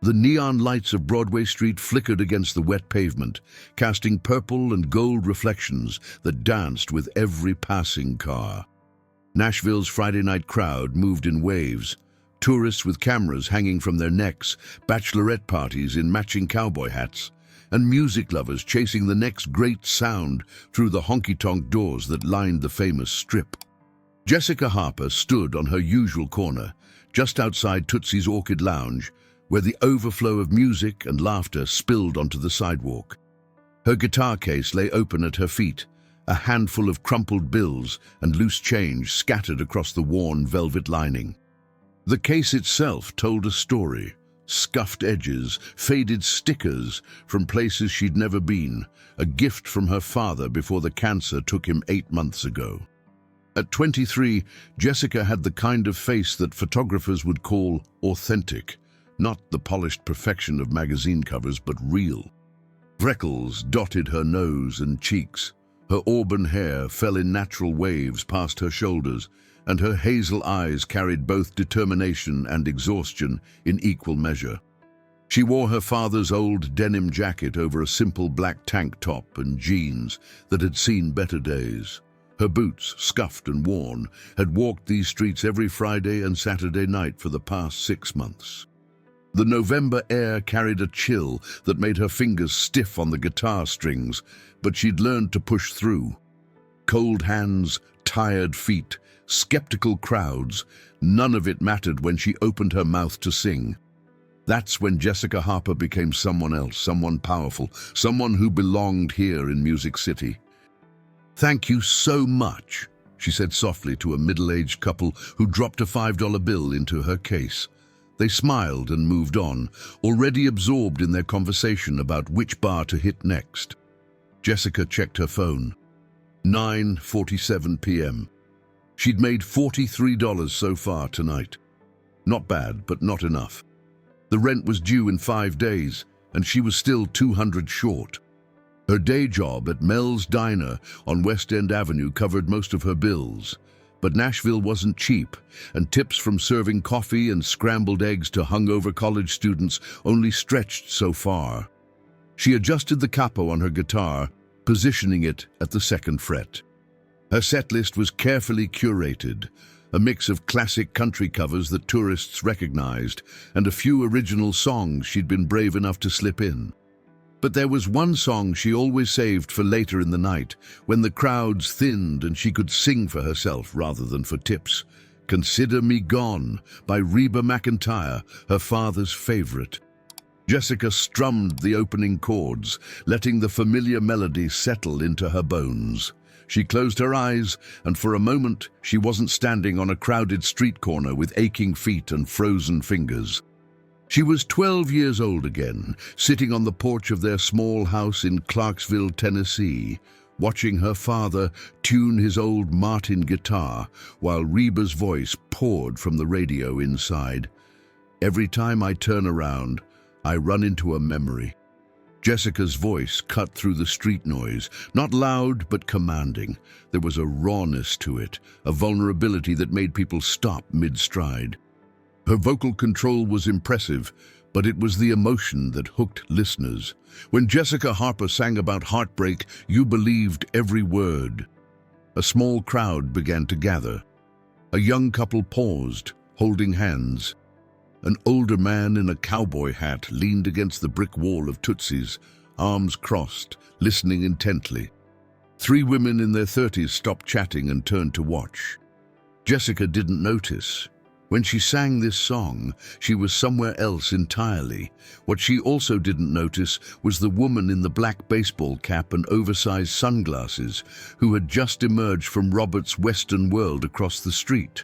The neon lights of Broadway Street flickered against the wet pavement, casting purple and gold reflections that danced with every passing car. Nashville's Friday night crowd moved in waves, tourists with cameras hanging from their necks, bachelorette parties in matching cowboy hats, and music lovers chasing the next great sound through the honky-tonk doors that lined the famous Strip. Jessica Harper stood on her usual corner, just outside Tootsie's Orchid Lounge, where the overflow of music and laughter spilled onto the sidewalk. Her guitar case lay open at her feet, a handful of crumpled bills and loose change scattered across the worn velvet lining. The case itself told a story: scuffed edges, faded stickers from places she'd never been, a gift from her father before the cancer took him 8 months ago. At 23, Jessica had the kind of face that photographers would call authentic, not the polished perfection of magazine covers, but real. Freckles dotted her nose and cheeks. Her auburn hair fell in natural waves past her shoulders, and her hazel eyes carried both determination and exhaustion in equal measure. She wore her father's old denim jacket over a simple black tank top and jeans that had seen better days. Her boots, scuffed and worn, had walked these streets every Friday and Saturday night for the past 6 months. The November air carried a chill that made her fingers stiff on the guitar strings, but she'd learned to push through. Cold hands, tired feet, skeptical crowds, none of it mattered when she opened her mouth to sing. That's when Jessica Harper became someone else, someone powerful, someone who belonged here in Music City. "Thank you so much," she said softly to a middle-aged couple who dropped a $5 bill into her case. They smiled and moved on, already absorbed in their conversation about which bar to hit next. Jessica checked her phone. 9:47 p.m. She'd made $43 so far tonight. Not bad, but not enough. The rent was due in 5 days, and she was still $200 short. Her day job at Mel's Diner on West End Avenue covered most of her bills. But Nashville wasn't cheap, and tips from serving coffee and scrambled eggs to hungover college students only stretched so far. She adjusted the capo on her guitar, positioning it at the 2nd fret. Her set list was carefully curated, a mix of classic country covers that tourists recognized, and a few original songs she'd been brave enough to slip in. But there was one song she always saved for later in the night, when the crowds thinned and she could sing for herself rather than for tips. "Consider Me Gone" by Reba McEntire, her father's favorite. Jessica strummed the opening chords, letting the familiar melody settle into her bones. She closed her eyes, and for a moment she wasn't standing on a crowded street corner with aching feet and frozen fingers. She was 12 years old again, sitting on the porch of their small house in Clarksville, Tennessee, watching her father tune his old Martin guitar while Reba's voice poured from the radio inside. "Every time I turn around, I run into a memory." Jessica's voice cut through the street noise, not loud but commanding. There was a rawness to it, a vulnerability that made people stop mid-stride. Her vocal control was impressive, but it was the emotion that hooked listeners. When Jessica Harper sang about heartbreak, you believed every word. A small crowd began to gather. A young couple paused, holding hands. An older man in a cowboy hat leaned against the brick wall of Tootsie's, arms crossed, listening intently. 3 women in their 30s stopped chatting and turned to watch. Jessica didn't notice. When she sang this song, she was somewhere else entirely. What she also didn't notice was the woman in the black baseball cap and oversized sunglasses who had just emerged from Robert's Western World across the street.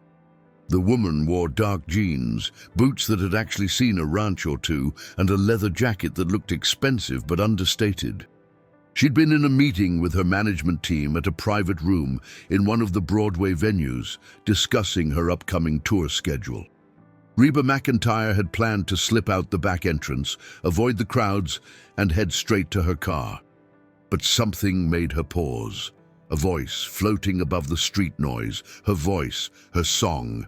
The woman wore dark jeans, boots that had actually seen a ranch or two, and a leather jacket that looked expensive but understated. She'd been in a meeting with her management team at a private room in one of the Broadway venues, discussing her upcoming tour schedule. Reba McEntire had planned to slip out the back entrance, avoid the crowds, and head straight to her car. But something made her pause. A voice floating above the street noise, her voice, her song.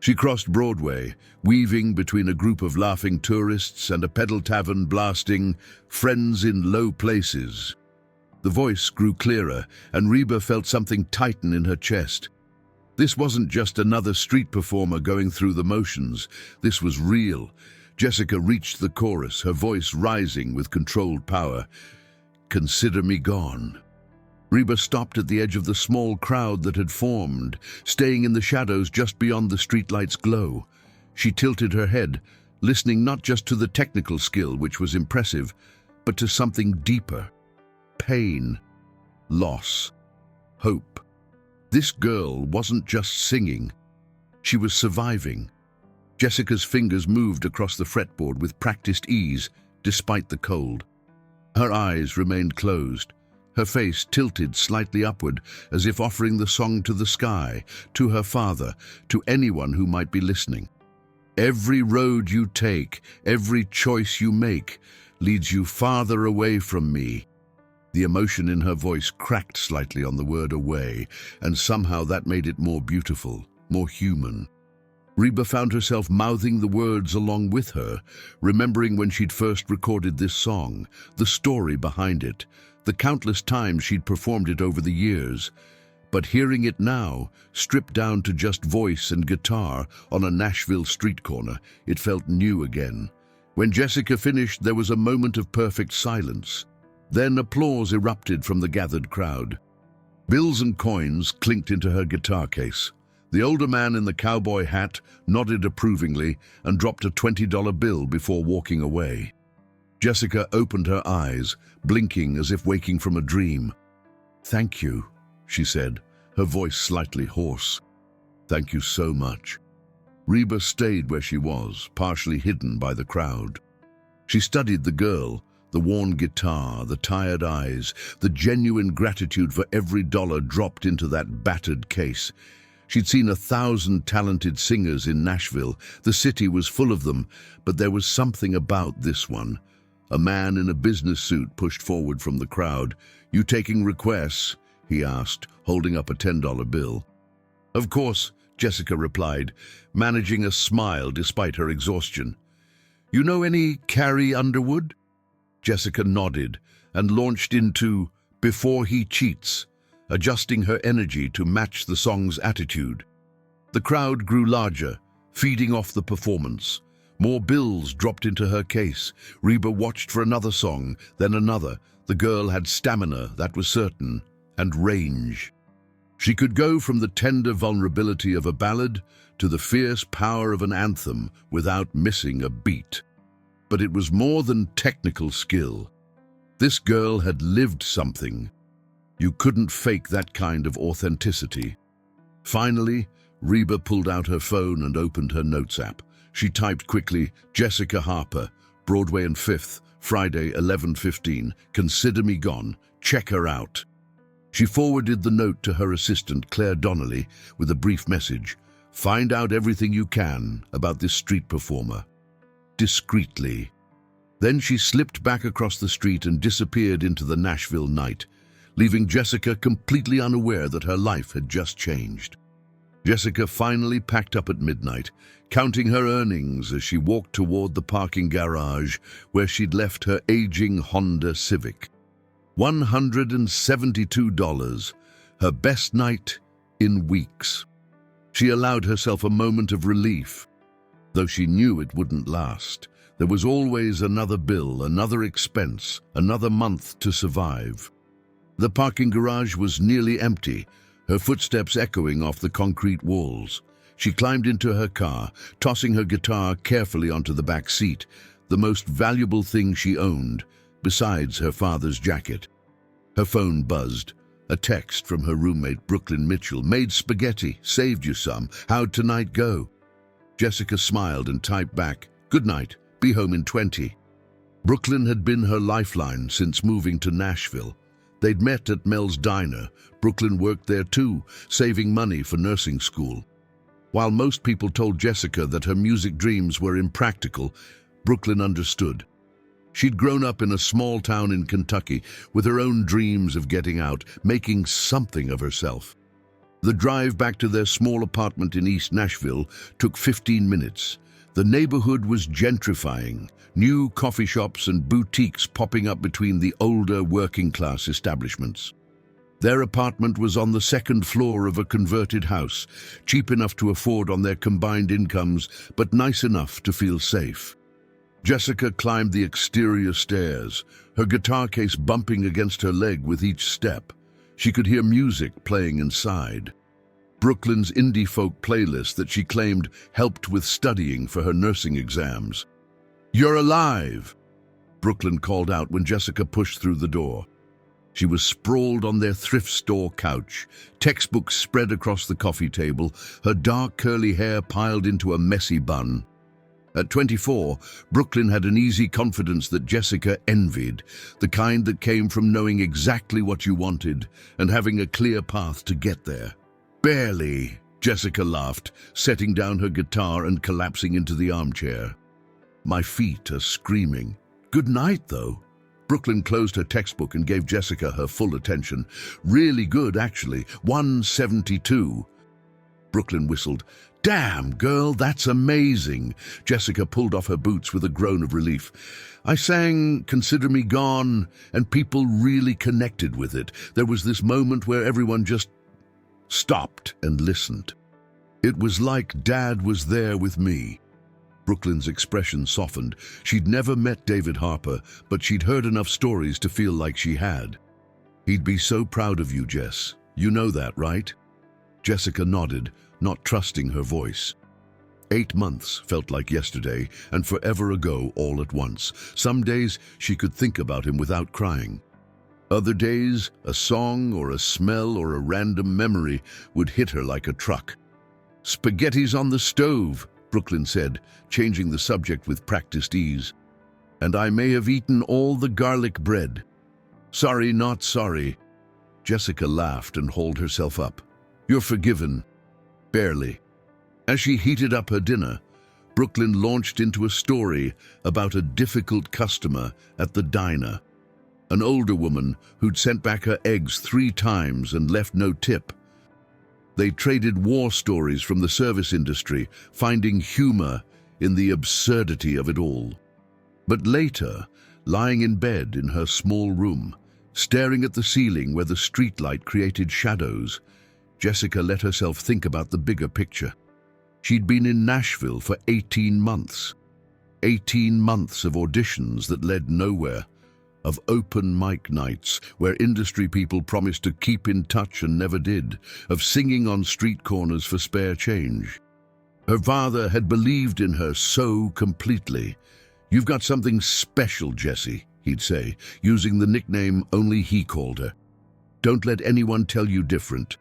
She crossed Broadway, weaving between a group of laughing tourists and a pedal tavern blasting "Friends in Low Places." The voice grew clearer, and Reba felt something tighten in her chest. This wasn't just another street performer going through the motions. This was real. Jessica reached the chorus, her voice rising with controlled power. "Consider me gone." Reba stopped at the edge of the small crowd that had formed, staying in the shadows just beyond the streetlight's glow. She tilted her head, listening not just to the technical skill, which was impressive, but to something deeper. Pain, loss, hope. This girl wasn't just singing. She was surviving. Jessica's fingers moved across the fretboard with practiced ease, despite the cold. Her eyes remained closed, her face tilted slightly upward, as if offering the song to the sky, to her father, to anyone who might be listening. Every road you take, every choice you make, leads you farther away from me. The emotion in her voice cracked slightly on the word "away," and somehow that made it more beautiful, more human. Reba found herself mouthing the words along with her, remembering when she'd first recorded this song, the story behind it, the countless times she'd performed it over the years. But hearing it now, stripped down to just voice and guitar on a Nashville street corner, it felt new again. When Jessica finished, there was a moment of perfect silence. Then applause erupted from the gathered crowd. Bills and coins clinked into her guitar case. The older man in the cowboy hat nodded approvingly and dropped a $20 bill before walking away. Jessica opened her eyes, blinking as if waking from a dream. "Thank you," she said, her voice slightly hoarse. "Thank you so much." Reba stayed where she was, partially hidden by the crowd. She studied the girl, the worn guitar, the tired eyes, the genuine gratitude for every dollar dropped into that battered case. She'd seen 1,000 talented singers in Nashville. The city was full of them, but there was something about this one. A man in a business suit pushed forward from the crowd. "You taking requests?" he asked, holding up a $10 bill. "Of course," Jessica replied, managing a smile despite her exhaustion. "You know any Carrie Underwood?" Jessica nodded and launched into "Before He Cheats," adjusting her energy to match the song's attitude. The crowd grew larger, feeding off the performance. More bills dropped into her case. Reba watched for another song, then another. The girl had stamina, that was certain, and range. She could go from the tender vulnerability of a ballad to the fierce power of an anthem without missing a beat. But it was more than technical skill. This girl had lived something. You couldn't fake that kind of authenticity. Finally, Reba pulled out her phone and opened her notes app. She typed quickly, "Jessica Harper, Broadway and 5th, Friday, 11:15. Consider me gone. Check her out." She forwarded the note to her assistant, Claire Donnelly, with a brief message. "Find out everything you can about this street performer. Discreetly." Then she slipped back across the street and disappeared into the Nashville night, leaving Jessica completely unaware that her life had just changed. Jessica finally packed up at midnight, counting her earnings as she walked toward the parking garage where she'd left her aging Honda Civic. $172, her best night in weeks. She allowed herself a moment of relief, though she knew it wouldn't last. There was always another bill, another expense, another month to survive. The parking garage was nearly empty, her footsteps echoing off the concrete walls. She climbed into her car, tossing her guitar carefully onto the back seat, the most valuable thing she owned, besides her father's jacket. Her phone buzzed. A text from her roommate, Brooklyn Mitchell. "Made spaghetti, saved you some. How'd tonight go?" Jessica smiled and typed back, "Good night, be home in 20. Brooklyn had been her lifeline since moving to Nashville. They'd met at Mel's Diner. Brooklyn worked there too, saving money for nursing school. While most people told Jessica that her music dreams were impractical, Brooklyn understood. She'd grown up in a small town in Kentucky with her own dreams of getting out, making something of herself. The drive back to their small apartment in East Nashville took 15 minutes. The neighborhood was gentrifying, new coffee shops and boutiques popping up between the older working-class establishments. Their apartment was on the second floor of a converted house, cheap enough to afford on their combined incomes, but nice enough to feel safe. Jessica climbed the exterior stairs, her guitar case bumping against her leg with each step. She could hear music playing inside. Brooklyn's indie folk playlist that she claimed helped with studying for her nursing exams. "You're alive!" Brooklyn called out when Jessica pushed through the door. She was sprawled on their thrift store couch, textbooks spread across the coffee table, her dark curly hair piled into a messy bun. At 24, Brooklyn had an easy confidence that Jessica envied, the kind that came from knowing exactly what you wanted and having a clear path to get there. "Barely," Jessica laughed, setting down her guitar and collapsing into the armchair. "My feet are screaming. Good night, though." Brooklyn closed her textbook and gave Jessica her full attention. "Really good, actually. 172. Brooklyn whistled. "Damn, girl, that's amazing." Jessica pulled off her boots with a groan of relief. "I sang Consider Me Gone, and people really connected with it. There was this moment where everyone just stopped and listened. It was like Dad was there with me." Brooklyn's expression softened. She'd never met David Harper, but she'd heard enough stories to feel like she had. "He'd be so proud of you, Jess. You know that, right?" Jessica nodded, not trusting her voice. 8 months felt like yesterday, and forever ago all at once. Some days she could think about him without crying. Other days, a song or a smell or a random memory would hit her like a truck. "Spaghetti's on the stove," Brooklyn said, changing the subject with practiced ease. "And I may have eaten all the garlic bread." "Sorry, not sorry." Jessica laughed and hauled herself up. "You're forgiven." "Barely." As she heated up her dinner, Brooklyn launched into a story about a difficult customer at the diner. An older woman who'd sent back her eggs 3 times and left no tip. They traded war stories from the service industry, finding humor in the absurdity of it all. But later, lying in bed in her small room, staring at the ceiling where the streetlight created shadows, Jessica let herself think about the bigger picture. She'd been in Nashville for 18 months. 18 months of auditions that led nowhere, of open mic nights where industry people promised to keep in touch and never did, of singing on street corners for spare change. Her father had believed in her so completely. "You've got something special, Jessie," he'd say, using the nickname only he called her. "Don't let anyone tell you different."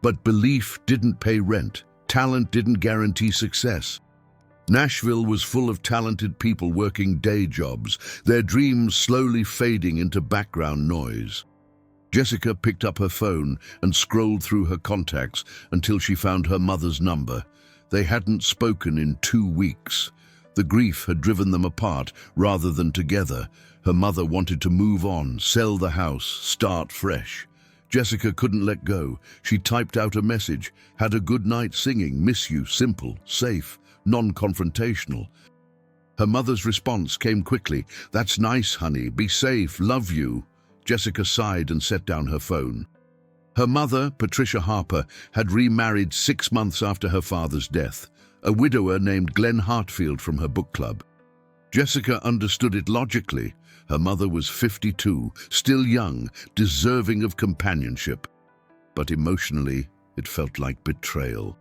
But belief didn't pay rent. Talent didn't guarantee success. Nashville was full of talented people working day jobs, their dreams slowly fading into background noise. Jessica picked up her phone and scrolled through her contacts until she found her mother's number. They hadn't spoken in 2 weeks. The grief had driven them apart rather than together. Her mother wanted to move on, sell the house, start fresh. Jessica couldn't let go. She typed out a message, "Had a good night singing, miss you, simple, safe, non-confrontational." Her mother's response came quickly, "That's nice, honey, be safe, love you." Jessica sighed and set down her phone. Her mother, Patricia Harper, had remarried 6 months after her father's death, a widower named Glenn Hartfield from her book club. Jessica understood it logically. Her mother was 52, still young, deserving of companionship. But emotionally, it felt like betrayal.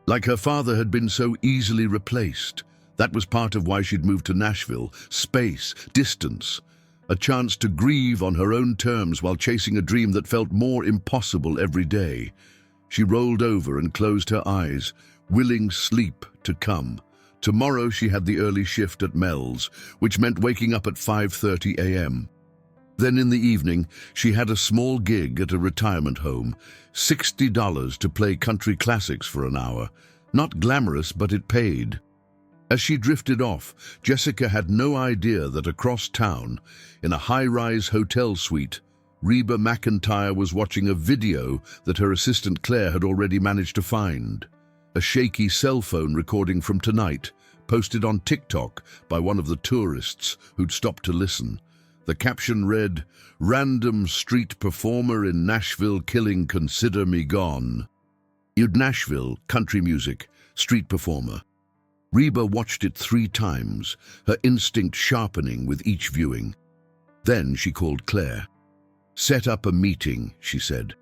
Like her father had been so easily replaced. That was part of why she'd moved to Nashville. Space, distance, a chance to grieve on her own terms while chasing a dream that felt more impossible every day. She rolled over and closed her eyes, willing sleep to come. Tomorrow she had the early shift at Mel's, which meant waking up at 5:30 a.m. Then in the evening, she had a small gig at a retirement home, $60 to play country classics for an hour. Not glamorous, but it paid. As she drifted off, Jessica had no idea that across town, in a high-rise hotel suite, Reba McEntire was watching a video that her assistant Claire had already managed to find. A shaky cell phone recording from tonight, posted on TikTok by one of the tourists who'd stopped to listen. The caption read, "Random street performer in Nashville killing consider me gone." You'd Nashville, country music, street performer. Reba watched it 3 times, her instinct sharpening with each viewing. Then she called Claire. "Set up a meeting," she said.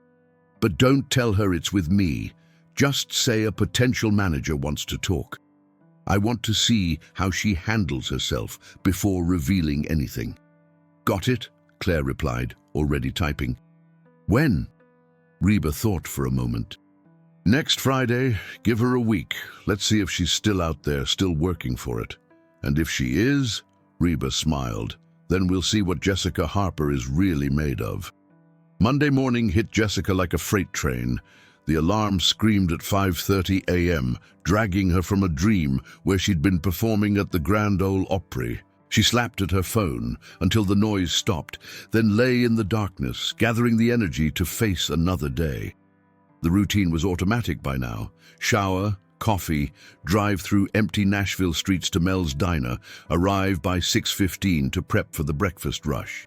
"But don't tell her it's with me. Just say a potential manager wants to talk. I want to see how she handles herself before revealing anything." "Got it," Claire replied, already typing. "When?" Reba thought for a moment. "Next Friday. Give her a week. Let's see if she's still out there, still working for it. And if she is," Reba smiled, "then we'll see what Jessica Harper is really made of." Monday morning hit Jessica like a freight train. The alarm screamed at 5:30 a.m., dragging her from a dream where she'd been performing at the Grand Ole Opry. She slapped at her phone until the noise stopped, then lay in the darkness, gathering the energy to face another day. The routine was automatic by now. Shower, coffee, drive through empty Nashville streets to Mel's Diner, arrive by 6:15 to prep for the breakfast rush.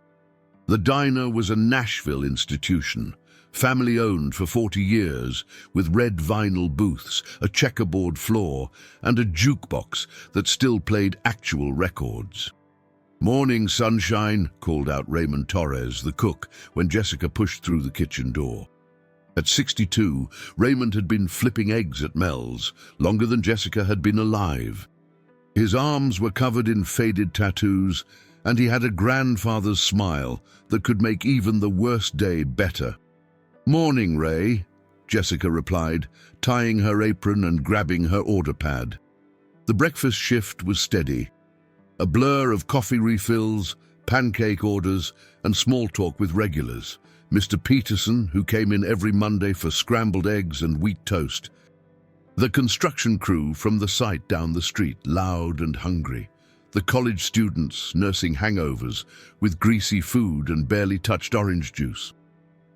The diner was a Nashville institution, family-owned for 40 years, with red vinyl booths, a checkerboard floor, and a jukebox that still played actual records. "Morning, sunshine," called out Raymond Torres, the cook, when Jessica pushed through the kitchen door. At 62, Raymond had been flipping eggs at Mel's, longer than Jessica had been alive. His arms were covered in faded tattoos, and he had a grandfather's smile that could make even the worst day better. "Morning, Ray," Jessica replied, tying her apron and grabbing her order pad. The breakfast shift was steady. A blur of coffee refills, pancake orders, and small talk with regulars. Mr. Peterson, who came in every Monday for scrambled eggs and wheat toast. The construction crew from the site down the street, loud and hungry. The college students nursing hangovers with greasy food and barely touched orange juice.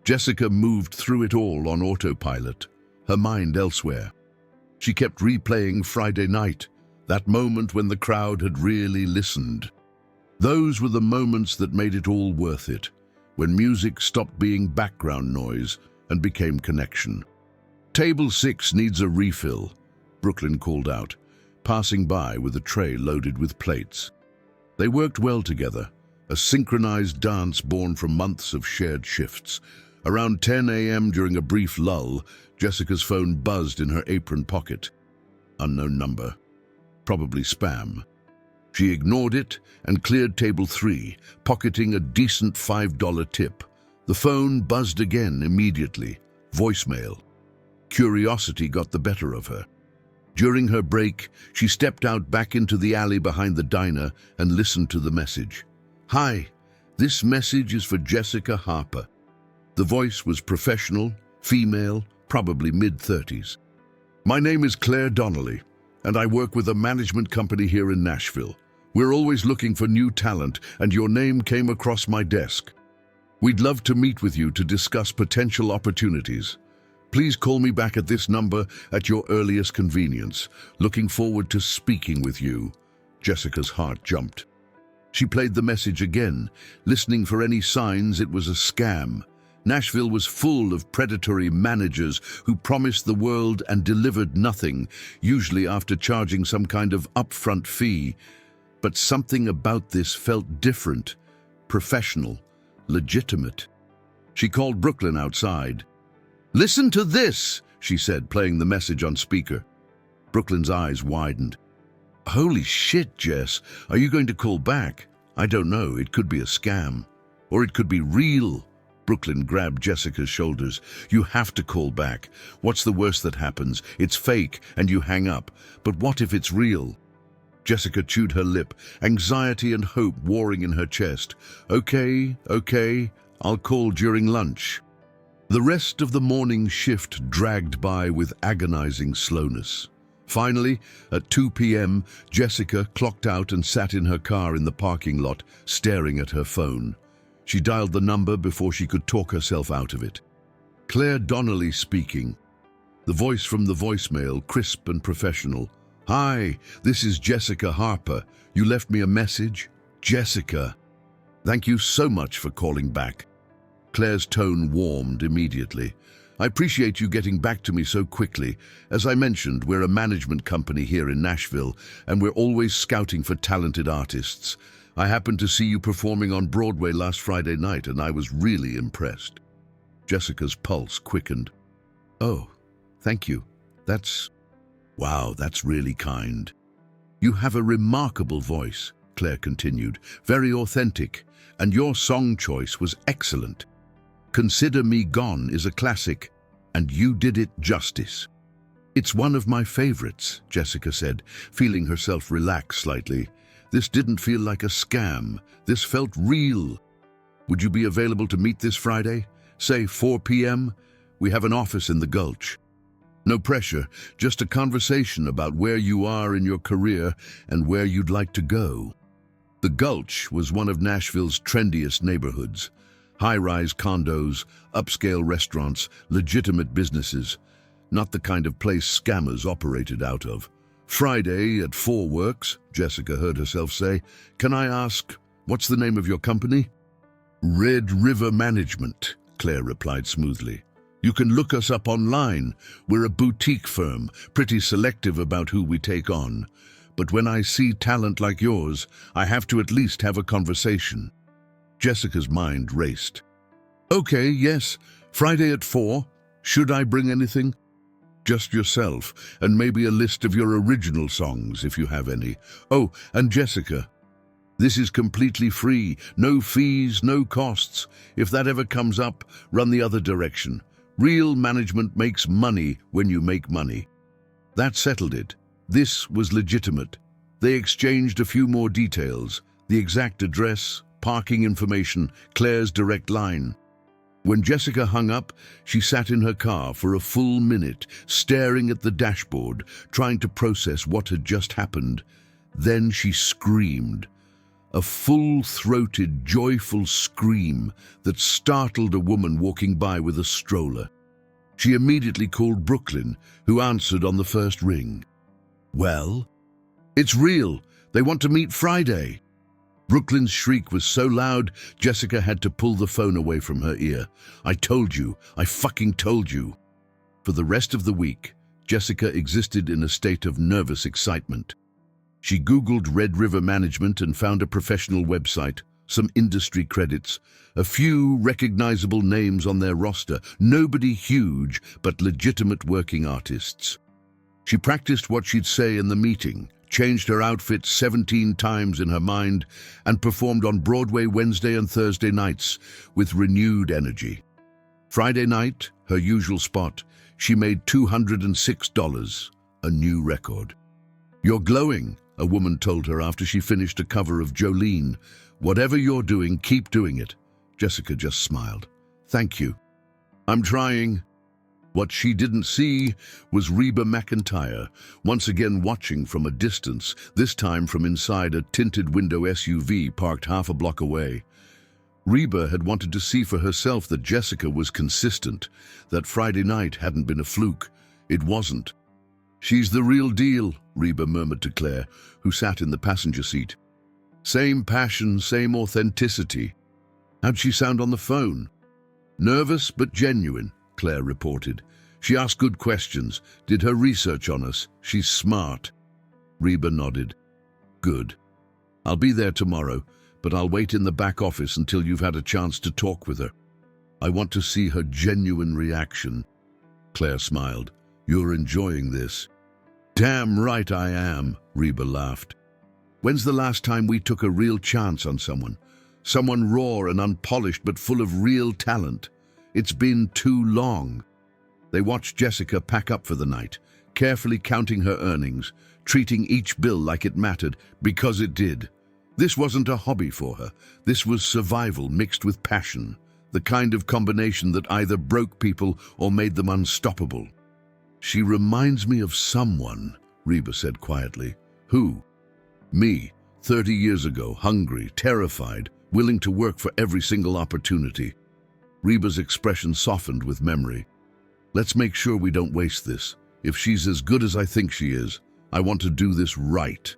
Jessica moved through it all on autopilot, her mind elsewhere. She kept replaying Friday night, that moment when the crowd had really listened. Those were the moments that made it all worth it, when music stopped being background noise and became connection. "Table 6 needs a refill," Brooklyn called out, passing by with a tray loaded with plates. They worked well together, a synchronized dance born from months of shared shifts. Around 10 a.m. during a brief lull, Jessica's phone buzzed in her apron pocket. Unknown number. Probably spam. She ignored it and cleared table 3, pocketing a decent $5 tip. The phone buzzed again immediately. Voicemail. Curiosity got the better of her. During her break, she stepped out back into the alley behind the diner and listened to the message. "Hi, this message is for Jessica Harper." The voice was professional, female, probably mid-30s. "My name is Claire Donnelly, and I work with a management company here in Nashville. We're always looking for new talent, and your name came across my desk. We'd love to meet with you to discuss potential opportunities. Please call me back at this number at your earliest convenience. Looking forward to speaking with you." Jessica's heart jumped. She played the message again, listening for any signs it was a scam. Nashville was full of predatory managers who promised the world and delivered nothing, usually after charging some kind of upfront fee. But something about this felt different, professional, legitimate. She called Brooklyn outside. "Listen to this," she said, playing the message on speaker. Brooklyn's eyes widened. "Holy shit, Jess, are you going to call back?" "I don't know, it could be a scam. Or it could be real." Brooklyn grabbed Jessica's shoulders. "You have to call back. What's the worst that happens? It's fake and you hang up. But what if it's real?" Jessica chewed her lip, anxiety and hope warring in her chest. Okay, I'll call during lunch." The rest of the morning shift dragged by with agonizing slowness. Finally, at 2 p.m., Jessica clocked out and sat in her car in the parking lot, staring at her phone. She dialed the number before she could talk herself out of it. Claire Donnelly speaking. The voice from the voicemail, crisp and professional. "Hi, this is Jessica Harper. You left me a message?" "Jessica, thank you so much for calling back." Claire's tone warmed immediately. "I appreciate you getting back to me so quickly. As I mentioned, we're a management company here in Nashville, and we're always scouting for talented artists. I happened to see you performing on Broadway last Friday night, and I was really impressed." Jessica's pulse quickened. "Oh, thank you. Wow, that's really kind." "You have a remarkable voice," Claire continued, "very authentic, and your song choice was excellent. Consider Me Gone is a classic, and you did it justice." "It's one of my favorites," Jessica said, feeling herself relax slightly. "This didn't feel like a scam. This felt real. Would you be available to meet this Friday? Say 4 p.m.? We have an office in the Gulch. No pressure, just a conversation about where you are in your career and where you'd like to go." The Gulch was one of Nashville's trendiest neighborhoods. High-rise condos, upscale restaurants, legitimate businesses. Not the kind of place scammers operated out of. "Friday at 4 works," Jessica heard herself say. "Can I ask, what's the name of your company?" "Red River Management," Claire replied smoothly. "You can look us up online. We're a boutique firm, pretty selective about who we take on. But when I see talent like yours, I have to at least have a conversation." Jessica's mind raced. "Okay, yes, Friday at 4. Should I bring anything?" "Just yourself, and maybe a list of your original songs, if you have any. Oh, and Jessica, this is completely free, no fees, no costs. If that ever comes up, run the other direction. Real management makes money when you make money." That settled it. This was legitimate. They exchanged a few more details, the exact address, parking information, Claire's direct line. When Jessica hung up, she sat in her car for a full minute, staring at the dashboard, trying to process what had just happened. Then she screamed. A full-throated, joyful scream that startled a woman walking by with a stroller. She immediately called Brooklyn, who answered on the first ring. "Well?" "It's real. They want to meet Friday." Brooklyn's shriek was so loud, Jessica had to pull the phone away from her ear. "I told you. I fucking told you." For the rest of the week, Jessica existed in a state of nervous excitement. She Googled Red River Management and found a professional website, some industry credits, a few recognizable names on their roster, nobody huge, but legitimate working artists. She practiced what she'd say in the meeting, changed her outfit 17 times in her mind, and performed on Broadway Wednesday and Thursday nights with renewed energy. Friday night, her usual spot, she made $206, a new record. "You're glowing," a woman told her after she finished a cover of Jolene. "Whatever you're doing, keep doing it." Jessica just smiled. "Thank you." "I'm trying." What she didn't see was Reba McEntire, once again watching from a distance, this time from inside a tinted window SUV parked half a block away. Reba had wanted to see for herself that Jessica was consistent, that Friday night hadn't been a fluke. It wasn't. "She's the real deal," Reba murmured to Claire, who sat in the passenger seat. "Same passion, same authenticity." "How'd she sound on the phone?" "Nervous but genuine," Claire reported. "She asked good questions, did her research on us. She's smart." Reba nodded. "Good. I'll be there tomorrow, but I'll wait in the back office until you've had a chance to talk with her. I want to see her genuine reaction." Claire smiled. "You're enjoying this." "Damn right I am," Reba laughed. "When's the last time we took a real chance on someone? Someone raw and unpolished but full of real talent. It's been too long." They watched Jessica pack up for the night, carefully counting her earnings, treating each bill like it mattered, because it did. This wasn't a hobby for her. This was survival mixed with passion, the kind of combination that either broke people or made them unstoppable. "She reminds me of someone," Reba said quietly. "Who?" "Me, 30 years ago, hungry, terrified, willing to work for every single opportunity. Reba's expression softened with memory. Let's make sure we don't waste this. If she's as good as I think she is, I want to do this right.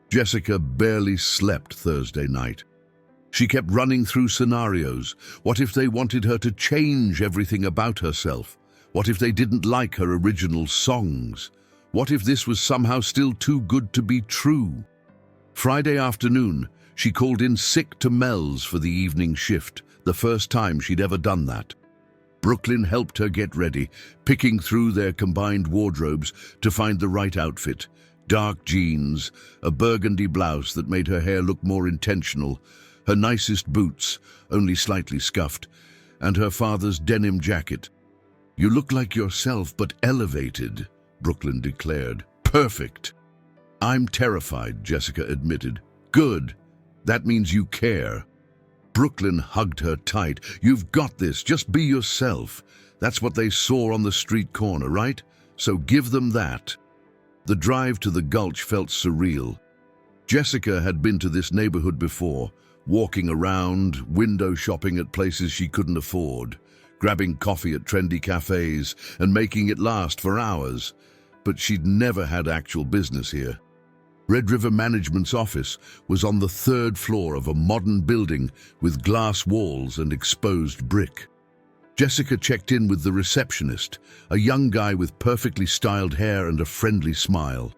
Jessica barely slept Thursday night. She kept running through scenarios. What if they wanted her to change everything about herself? What if they didn't like her original songs? What if this was somehow still too good to be true? Friday afternoon, she called in sick to Mel's for the evening shift, the first time she'd ever done that. Brooklyn helped her get ready, picking through their combined wardrobes to find the right outfit. Dark jeans, a burgundy blouse that made her hair look more intentional, her nicest boots, only slightly scuffed, and her father's denim jacket. "You look like yourself, but elevated," Brooklyn declared. "Perfect." "I'm terrified," Jessica admitted. "Good. That means you care." Brooklyn hugged her tight. "You've got this. Just be yourself. That's what they saw on the street corner, right? So give them that." The drive to the Gulch felt surreal. Jessica had been to this neighborhood before, walking around, window shopping at places she couldn't afford, grabbing coffee at trendy cafes and making it last for hours. But she'd never had actual business here. Red River Management's office was on the third floor of a modern building with glass walls and exposed brick. Jessica checked in with the receptionist, a young guy with perfectly styled hair and a friendly smile.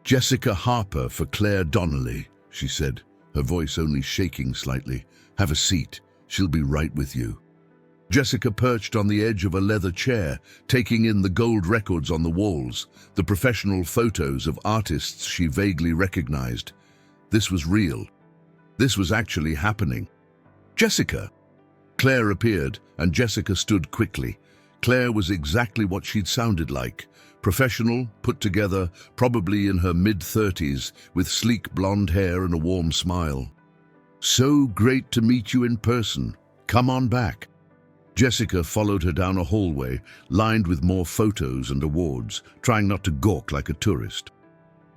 "Jessica Harper for Claire Donnelly," she said, her voice only shaking slightly. "Have a seat. She'll be right with you." Jessica perched on the edge of a leather chair, taking in the gold records on the walls, the professional photos of artists she vaguely recognized. This was real. This was actually happening. "Jessica!" Claire appeared, and Jessica stood quickly. Claire was exactly what she'd sounded like. Professional, put together, probably in her mid-30s, with sleek blonde hair and a warm smile. "So great to meet you in person. Come on back." Jessica followed her down a hallway, lined with more photos and awards, trying not to gawk like a tourist.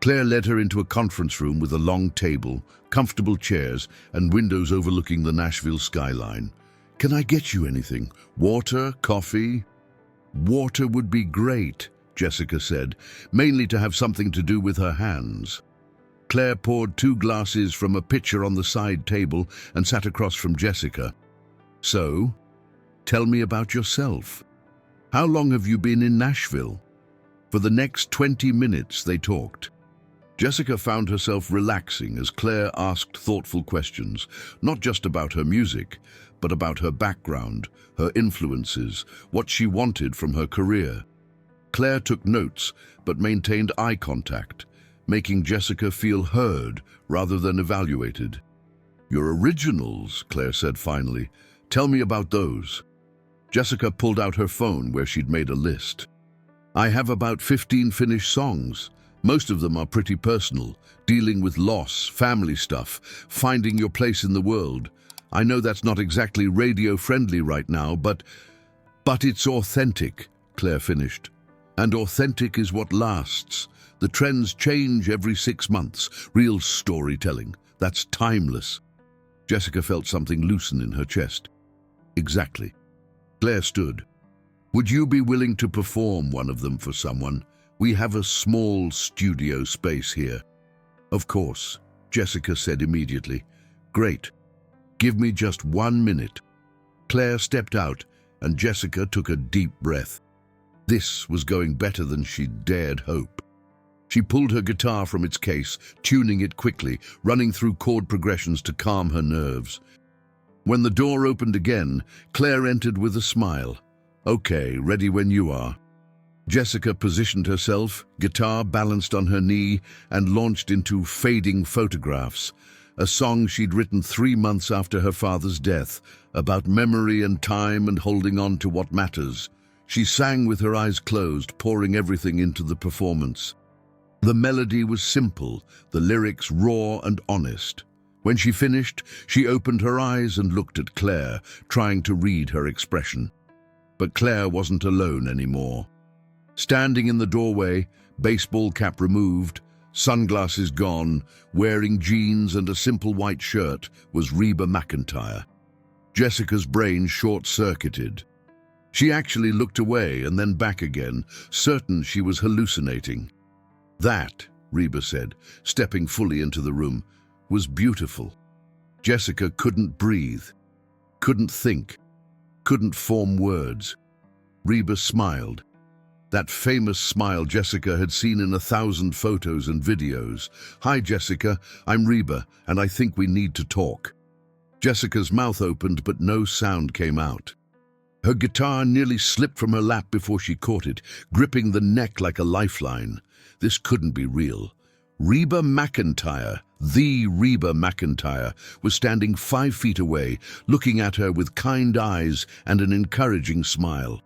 Claire led her into a conference room with a long table, comfortable chairs, and windows overlooking the Nashville skyline. "Can I get you anything? Water? Coffee?" "Water would be great," Jessica said, mainly to have something to do with her hands. Claire poured 2 glasses from a pitcher on the side table and sat across from Jessica. "So, tell me about yourself. How long have you been in Nashville?" For the next 20 minutes they talked. Jessica found herself relaxing as Claire asked thoughtful questions, not just about her music, but about her background, her influences, what she wanted from her career. Claire took notes, but maintained eye contact, making Jessica feel heard rather than evaluated. "Your originals," Claire said finally. "Tell me about those." Jessica pulled out her phone where she'd made a list. "I have about 15 finished songs. Most of them are pretty personal, dealing with loss, family stuff, finding your place in the world. I know that's not exactly radio-friendly right now, but it's authentic," Claire finished. "And authentic is what lasts. The trends change every 6 months. Real storytelling. That's timeless." Jessica felt something loosen in her chest. "Exactly." Claire stood. "Would you be willing to perform one of them for someone? We have a small studio space here." "Of course," Jessica said immediately. "Great. Give me just 1 minute." Claire stepped out, and Jessica took a deep breath. This was going better than she'd dared hope. She pulled her guitar from its case, tuning it quickly, running through chord progressions to calm her nerves. When the door opened again, Claire entered with a smile. "Okay, ready when you are." Jessica positioned herself, guitar balanced on her knee, and launched into Fading Photographs, a song she'd written 3 months after her father's death, about memory and time and holding on to what matters. She sang with her eyes closed, pouring everything into the performance. The melody was simple, the lyrics raw and honest. When she finished, she opened her eyes and looked at Claire, trying to read her expression. But Claire wasn't alone anymore. Standing in the doorway, baseball cap removed, Sunglasses gone, wearing jeans and a simple white shirt, was Reba McEntire. Jessica's brain short-circuited. She actually looked away and then back again, certain she was hallucinating. That, Reba said, stepping fully into the room, was beautiful. Jessica couldn't breathe, couldn't think, couldn't form words. Reba smiled. That famous smile Jessica had seen in 1,000 photos and videos. "Hi, Jessica, I'm Reba, and I think we need to talk." Jessica's mouth opened, but no sound came out. Her guitar nearly slipped from her lap before she caught it, gripping the neck like a lifeline. This couldn't be real. Reba McEntire, the Reba McEntire, was standing 5 feet away, looking at her with kind eyes and an encouraging smile.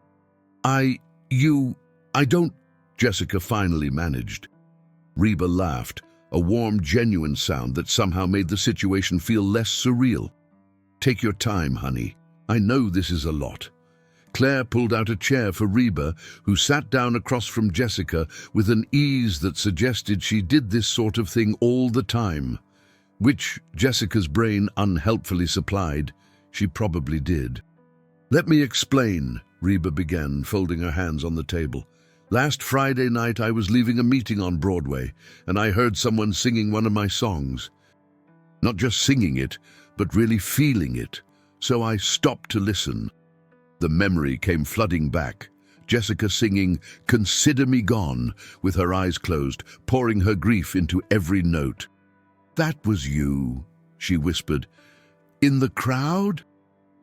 I don't, Jessica finally managed. Reba laughed, a warm, genuine sound that somehow made the situation feel less surreal. "Take your time, honey. I know this is a lot." Claire pulled out a chair for Reba, who sat down across from Jessica with an ease that suggested she did this sort of thing all the time, which Jessica's brain unhelpfully supplied she probably did. "Let me explain," Reba began, folding her hands on the table. "Last Friday night I was leaving a meeting on Broadway, and I heard someone singing one of my songs. Not just singing it, but really feeling it, so I stopped to listen. The memory came flooding back, Jessica singing 'Consider Me Gone' with her eyes closed, pouring her grief into every note. 'That was you,' she whispered. 'In the crowd?'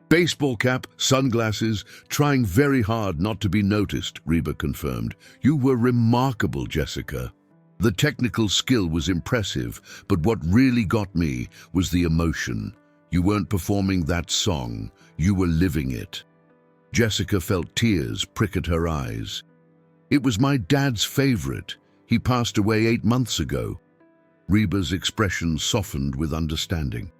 Baseball cap, sunglasses, trying very hard not to be noticed," Reba confirmed. "You were remarkable, Jessica. The technical skill was impressive, but what really got me was the emotion. You weren't performing that song, you were living it." Jessica felt tears prick at her eyes. "It was my dad's favorite. He passed away 8 months ago." Reba's expression softened with understanding.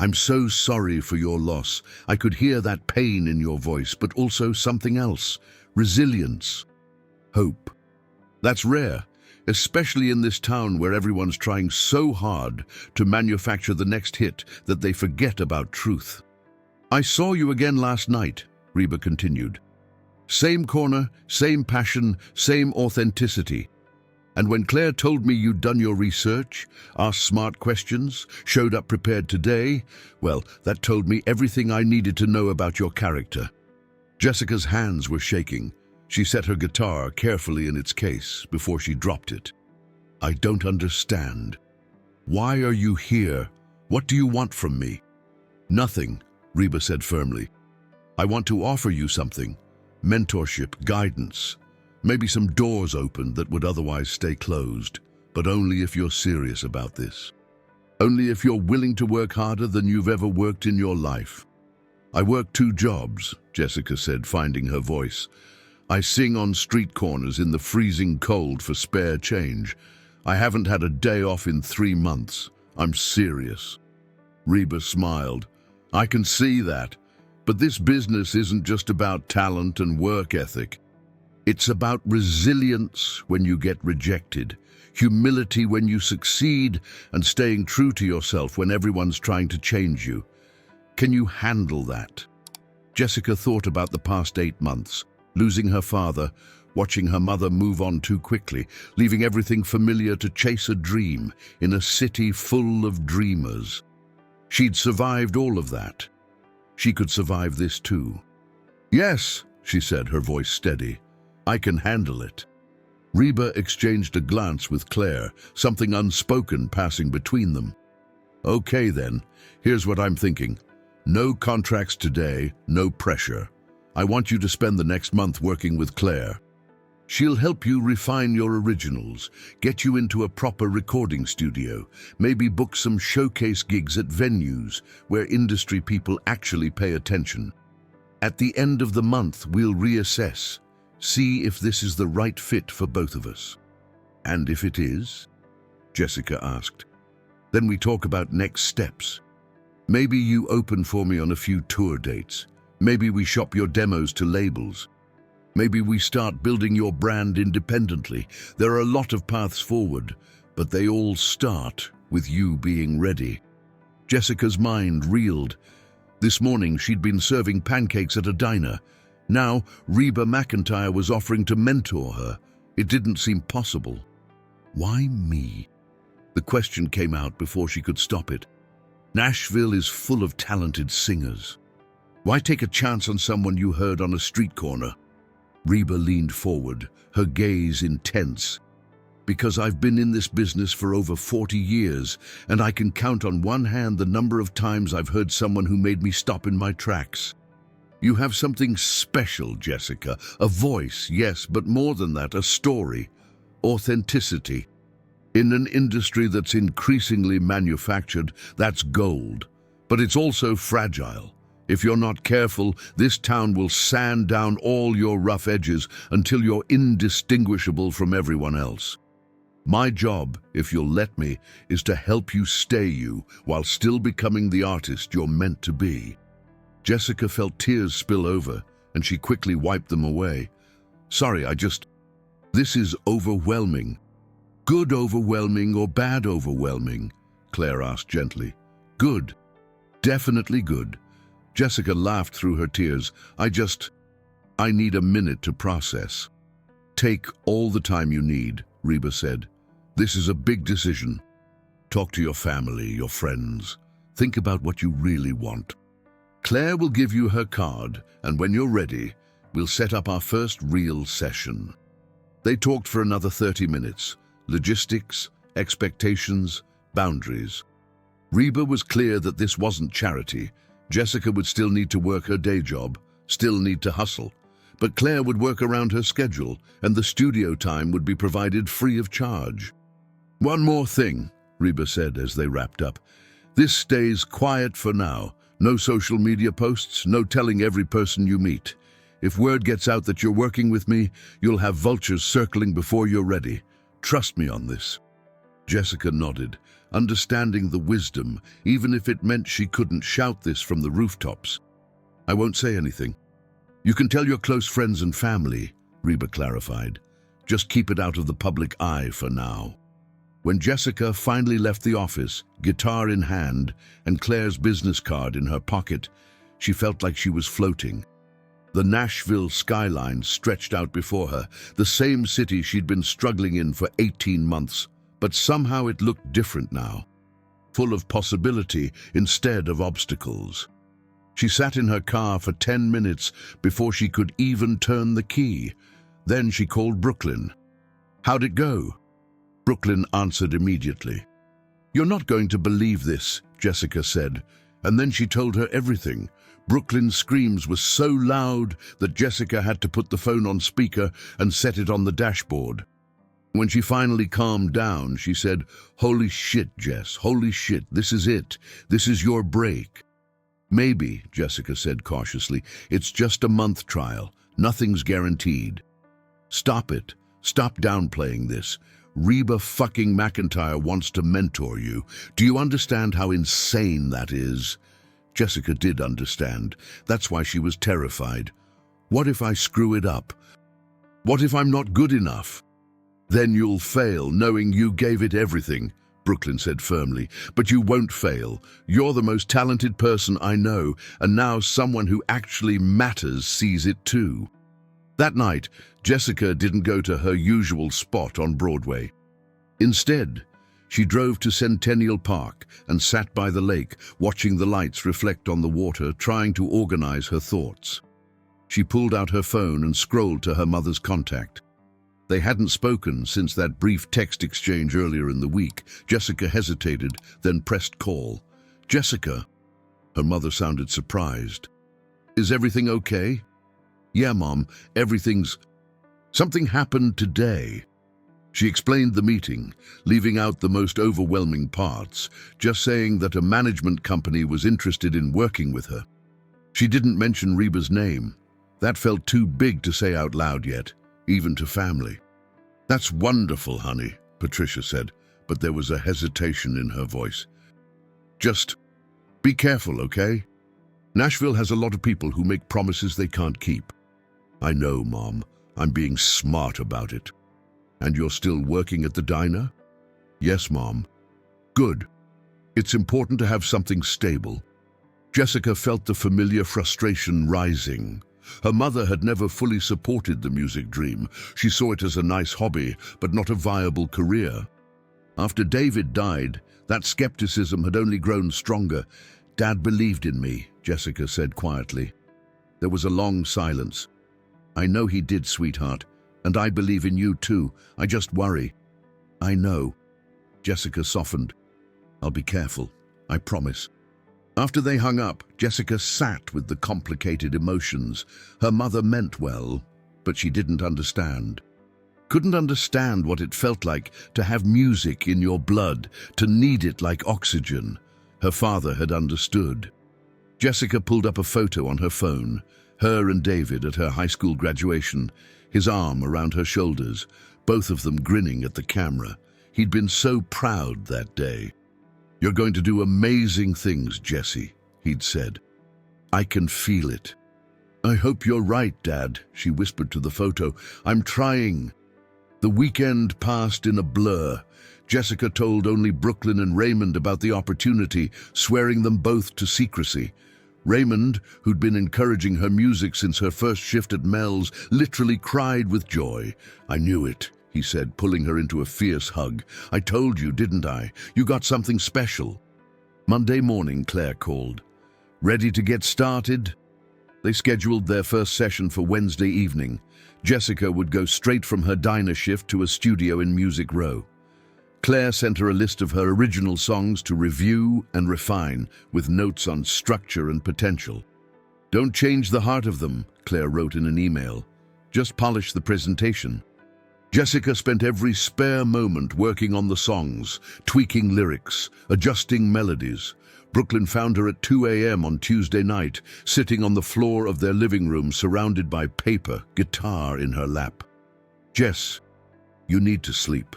"I'm so sorry for your loss. I could hear that pain in your voice, but also something else. Resilience. Hope. That's rare, especially in this town where everyone's trying so hard to manufacture the next hit that they forget about truth." "I saw you again last night," Reba continued. "Same corner, same passion, same authenticity. And when Claire told me you'd done your research, asked smart questions, showed up prepared today, well, that told me everything I needed to know about your character." Jessica's hands were shaking. She set her guitar carefully in its case before she dropped it. "I don't understand. Why are you here? What do you want from me?" "Nothing," Reba said firmly. "I want to offer you something. Mentorship, guidance. Maybe some doors open that would otherwise stay closed, but only if you're serious about this. Only if you're willing to work harder than you've ever worked in your life." "I work 2 jobs, Jessica said, finding her voice. "I sing on street corners in the freezing cold for spare change. I haven't had a day off in 3 months. I'm serious." Reba smiled. "I can see that. But this business isn't just about talent and work ethic. It's about resilience when you get rejected, humility when you succeed, and staying true to yourself when everyone's trying to change you. Can you handle that?" Jessica thought about the past 8 months, losing her father, watching her mother move on too quickly, leaving everything familiar to chase a dream in a city full of dreamers. She'd survived all of that. She could survive this too. "Yes," she said, her voice steady. "I can handle it." Reba exchanged a glance with Claire, something unspoken passing between them. "Okay then, here's what I'm thinking. No contracts today, no pressure. I want you to spend the next month working with Claire. She'll help you refine your originals, get you into a proper recording studio, maybe book some showcase gigs at venues where industry people actually pay attention. At the end of the month, we'll reassess, see if this is the right fit for both of us." "And if it is?" Jessica asked. "Then we talk about next steps. Maybe you open for me on a few tour dates. Maybe we shop your demos to labels. Maybe we start building your brand independently. There are a lot of paths forward, but they all start with you being ready. Jessica's mind reeled. This morning she'd been serving pancakes at a diner. Now Reba McEntire was offering to mentor her. It didn't seem possible. Why me? The question came out before she could stop it. Nashville is full of talented singers. Why take a chance on someone you heard on a street corner? Reba leaned forward, her gaze intense. Because I've been in this business for over 40 years, and I can count on one hand the number of times I've heard someone who made me stop in my tracks. You have something special, Jessica. A voice, yes, but more than that, a story. Authenticity. In an industry that's increasingly manufactured, that's gold. But it's also fragile. If you're not careful, this town will sand down all your rough edges until you're indistinguishable from everyone else. My job, if you'll let me, is to help you stay you while still becoming the artist you're meant to be. Jessica felt tears spill over, and she quickly wiped them away. Sorry, This is overwhelming. Good overwhelming or bad overwhelming? Claire asked gently. Good. Definitely good. Jessica laughed through her tears. I need a minute to process. Take all the time you need, Reba said. This is a big decision. Talk to your family, your friends. Think about what you really want. Claire will give you her card, and when you're ready, we'll set up our first real session. They talked for another 30 minutes. Logistics, expectations, boundaries. Reba was clear that this wasn't charity. Jessica would still need to work her day job, still need to hustle. But Claire would work around her schedule, and the studio time would be provided free of charge. One more thing, Reba said as they wrapped up. This stays quiet for now. No social media posts, no telling every person you meet. If word gets out that you're working with me, you'll have vultures circling before you're ready. Trust me on this. Jessica nodded, understanding the wisdom, even if it meant she couldn't shout this from the rooftops. I won't say anything. You can tell your close friends and family, Reba clarified. Just keep it out of the public eye for now. When Jessica finally left the office, guitar in hand and Claire's business card in her pocket, she felt like she was floating. The Nashville skyline stretched out before her, the same city she'd been struggling in for 18 months. But somehow it looked different now, full of possibility instead of obstacles. She sat in her car for 10 minutes before she could even turn the key. Then she called Brooklyn. How'd it go? Brooklyn answered immediately. You're not going to believe this, Jessica said, and then she told her everything. Brooklyn's screams were so loud that Jessica had to put the phone on speaker and set it on the dashboard. When she finally calmed down, she said, Holy shit, Jess, holy shit, this is it. This is your break. Maybe, Jessica said cautiously, it's just a month trial. Nothing's guaranteed. Stop it. Stop downplaying this. Reba fucking McEntire wants to mentor you. Do you understand how insane that is? Jessica did understand. That's why she was terrified. What if I screw it up? What if I'm not good enough? Then you'll fail, knowing you gave it everything, Brooklyn said firmly. But you won't fail. You're the most talented person I know, and now someone who actually matters sees it too. That night, Jessica didn't go to her usual spot on Broadway. Instead, she drove to Centennial Park and sat by the lake, watching the lights reflect on the water, trying to organize her thoughts. She pulled out her phone and scrolled to her mother's contact. They hadn't spoken since that brief text exchange earlier in the week. Jessica hesitated, then pressed call. Jessica. Her mother sounded surprised. Is everything okay? Yeah, Mom, everything's... Something happened today. She explained the meeting, leaving out the most overwhelming parts, just saying that a management company was interested in working with her. She didn't mention Reba's name. That felt too big to say out loud yet, even to family. That's wonderful, honey, Patricia said, but there was a hesitation in her voice. Just be careful, okay? Nashville has a lot of people who make promises they can't keep. I know, Mom. I'm being smart about it. And you're still working at the diner? Yes, Mom. Good. It's important to have something stable. Jessica felt the familiar frustration rising. Her mother had never fully supported the music dream. She saw it as a nice hobby, but not a viable career. After David died, that skepticism had only grown stronger. "Dad believed in me," Jessica said quietly. There was a long silence. "I know he did, sweetheart, and I believe in you too. I just worry." "I know." Jessica softened. "I'll be careful, I promise." After they hung up, Jessica sat with the complicated emotions. Her mother meant well, but she didn't understand. Couldn't understand what it felt like to have music in your blood, to need it like oxygen. Her father had understood. Jessica pulled up a photo on her phone, her and David at her high school graduation, his arm around her shoulders, both of them grinning at the camera. He'd been so proud that day. "You're going to do amazing things, Jessie," he'd said. "I can feel it." "I hope you're right, Dad," she whispered to the photo. "I'm trying." The weekend passed in a blur. Jessica told only Brooklyn and Raymond about the opportunity, swearing them both to secrecy. Raymond, who'd been encouraging her music since her first shift at Mel's, literally cried with joy. "I knew it," he said, pulling her into a fierce hug. "I told you, didn't I? You got something special." Monday morning, Claire called. "Ready to get started?" They scheduled their first session for Wednesday evening. Jessica would go straight from her diner shift to a studio in Music Row. Claire sent her a list of her original songs to review and refine, with notes on structure and potential. "Don't change the heart of them," Claire wrote in an email. "Just polish the presentation." Jessica spent every spare moment working on the songs, tweaking lyrics, adjusting melodies. Brooklyn found her at 2 a.m. on Tuesday night, sitting on the floor of their living room surrounded by paper, guitar in her lap. "Jess, you need to sleep."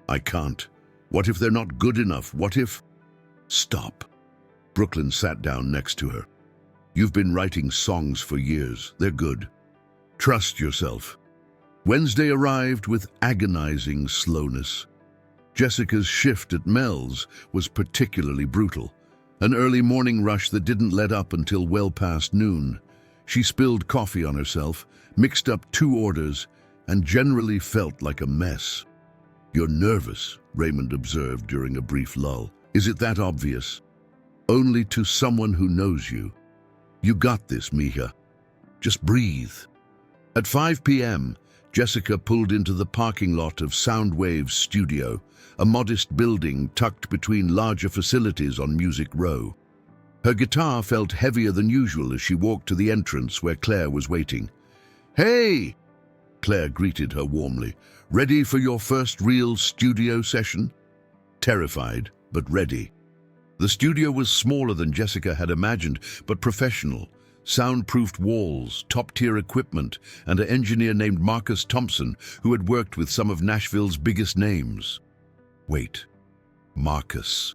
"I can't. What if they're not good enough? What if—" "Stop." Brooklyn sat down next to her. "You've been writing songs for years. They're good. Trust yourself." Wednesday arrived with agonizing slowness. Jessica's shift at Mel's was particularly brutal. An early morning rush that didn't let up until well past noon. She spilled coffee on herself, mixed up 2 orders, and generally felt like a mess. "You're nervous," Raymond observed during a brief lull. "Is it that obvious?" "Only to someone who knows you. You got this, Mija. Just breathe." At 5 p.m., Jessica pulled into the parking lot of Soundwave's studio, a modest building tucked between larger facilities on Music Row. Her guitar felt heavier than usual as she walked to the entrance where Claire was waiting. "Hey!" Claire greeted her warmly. "Ready for your first real studio session?" Terrified, but ready. The studio was smaller than Jessica had imagined, but professional. Soundproofed walls, top-tier equipment, and an engineer named Marcus Thompson, who had worked with some of Nashville's biggest names. Wait, Marcus.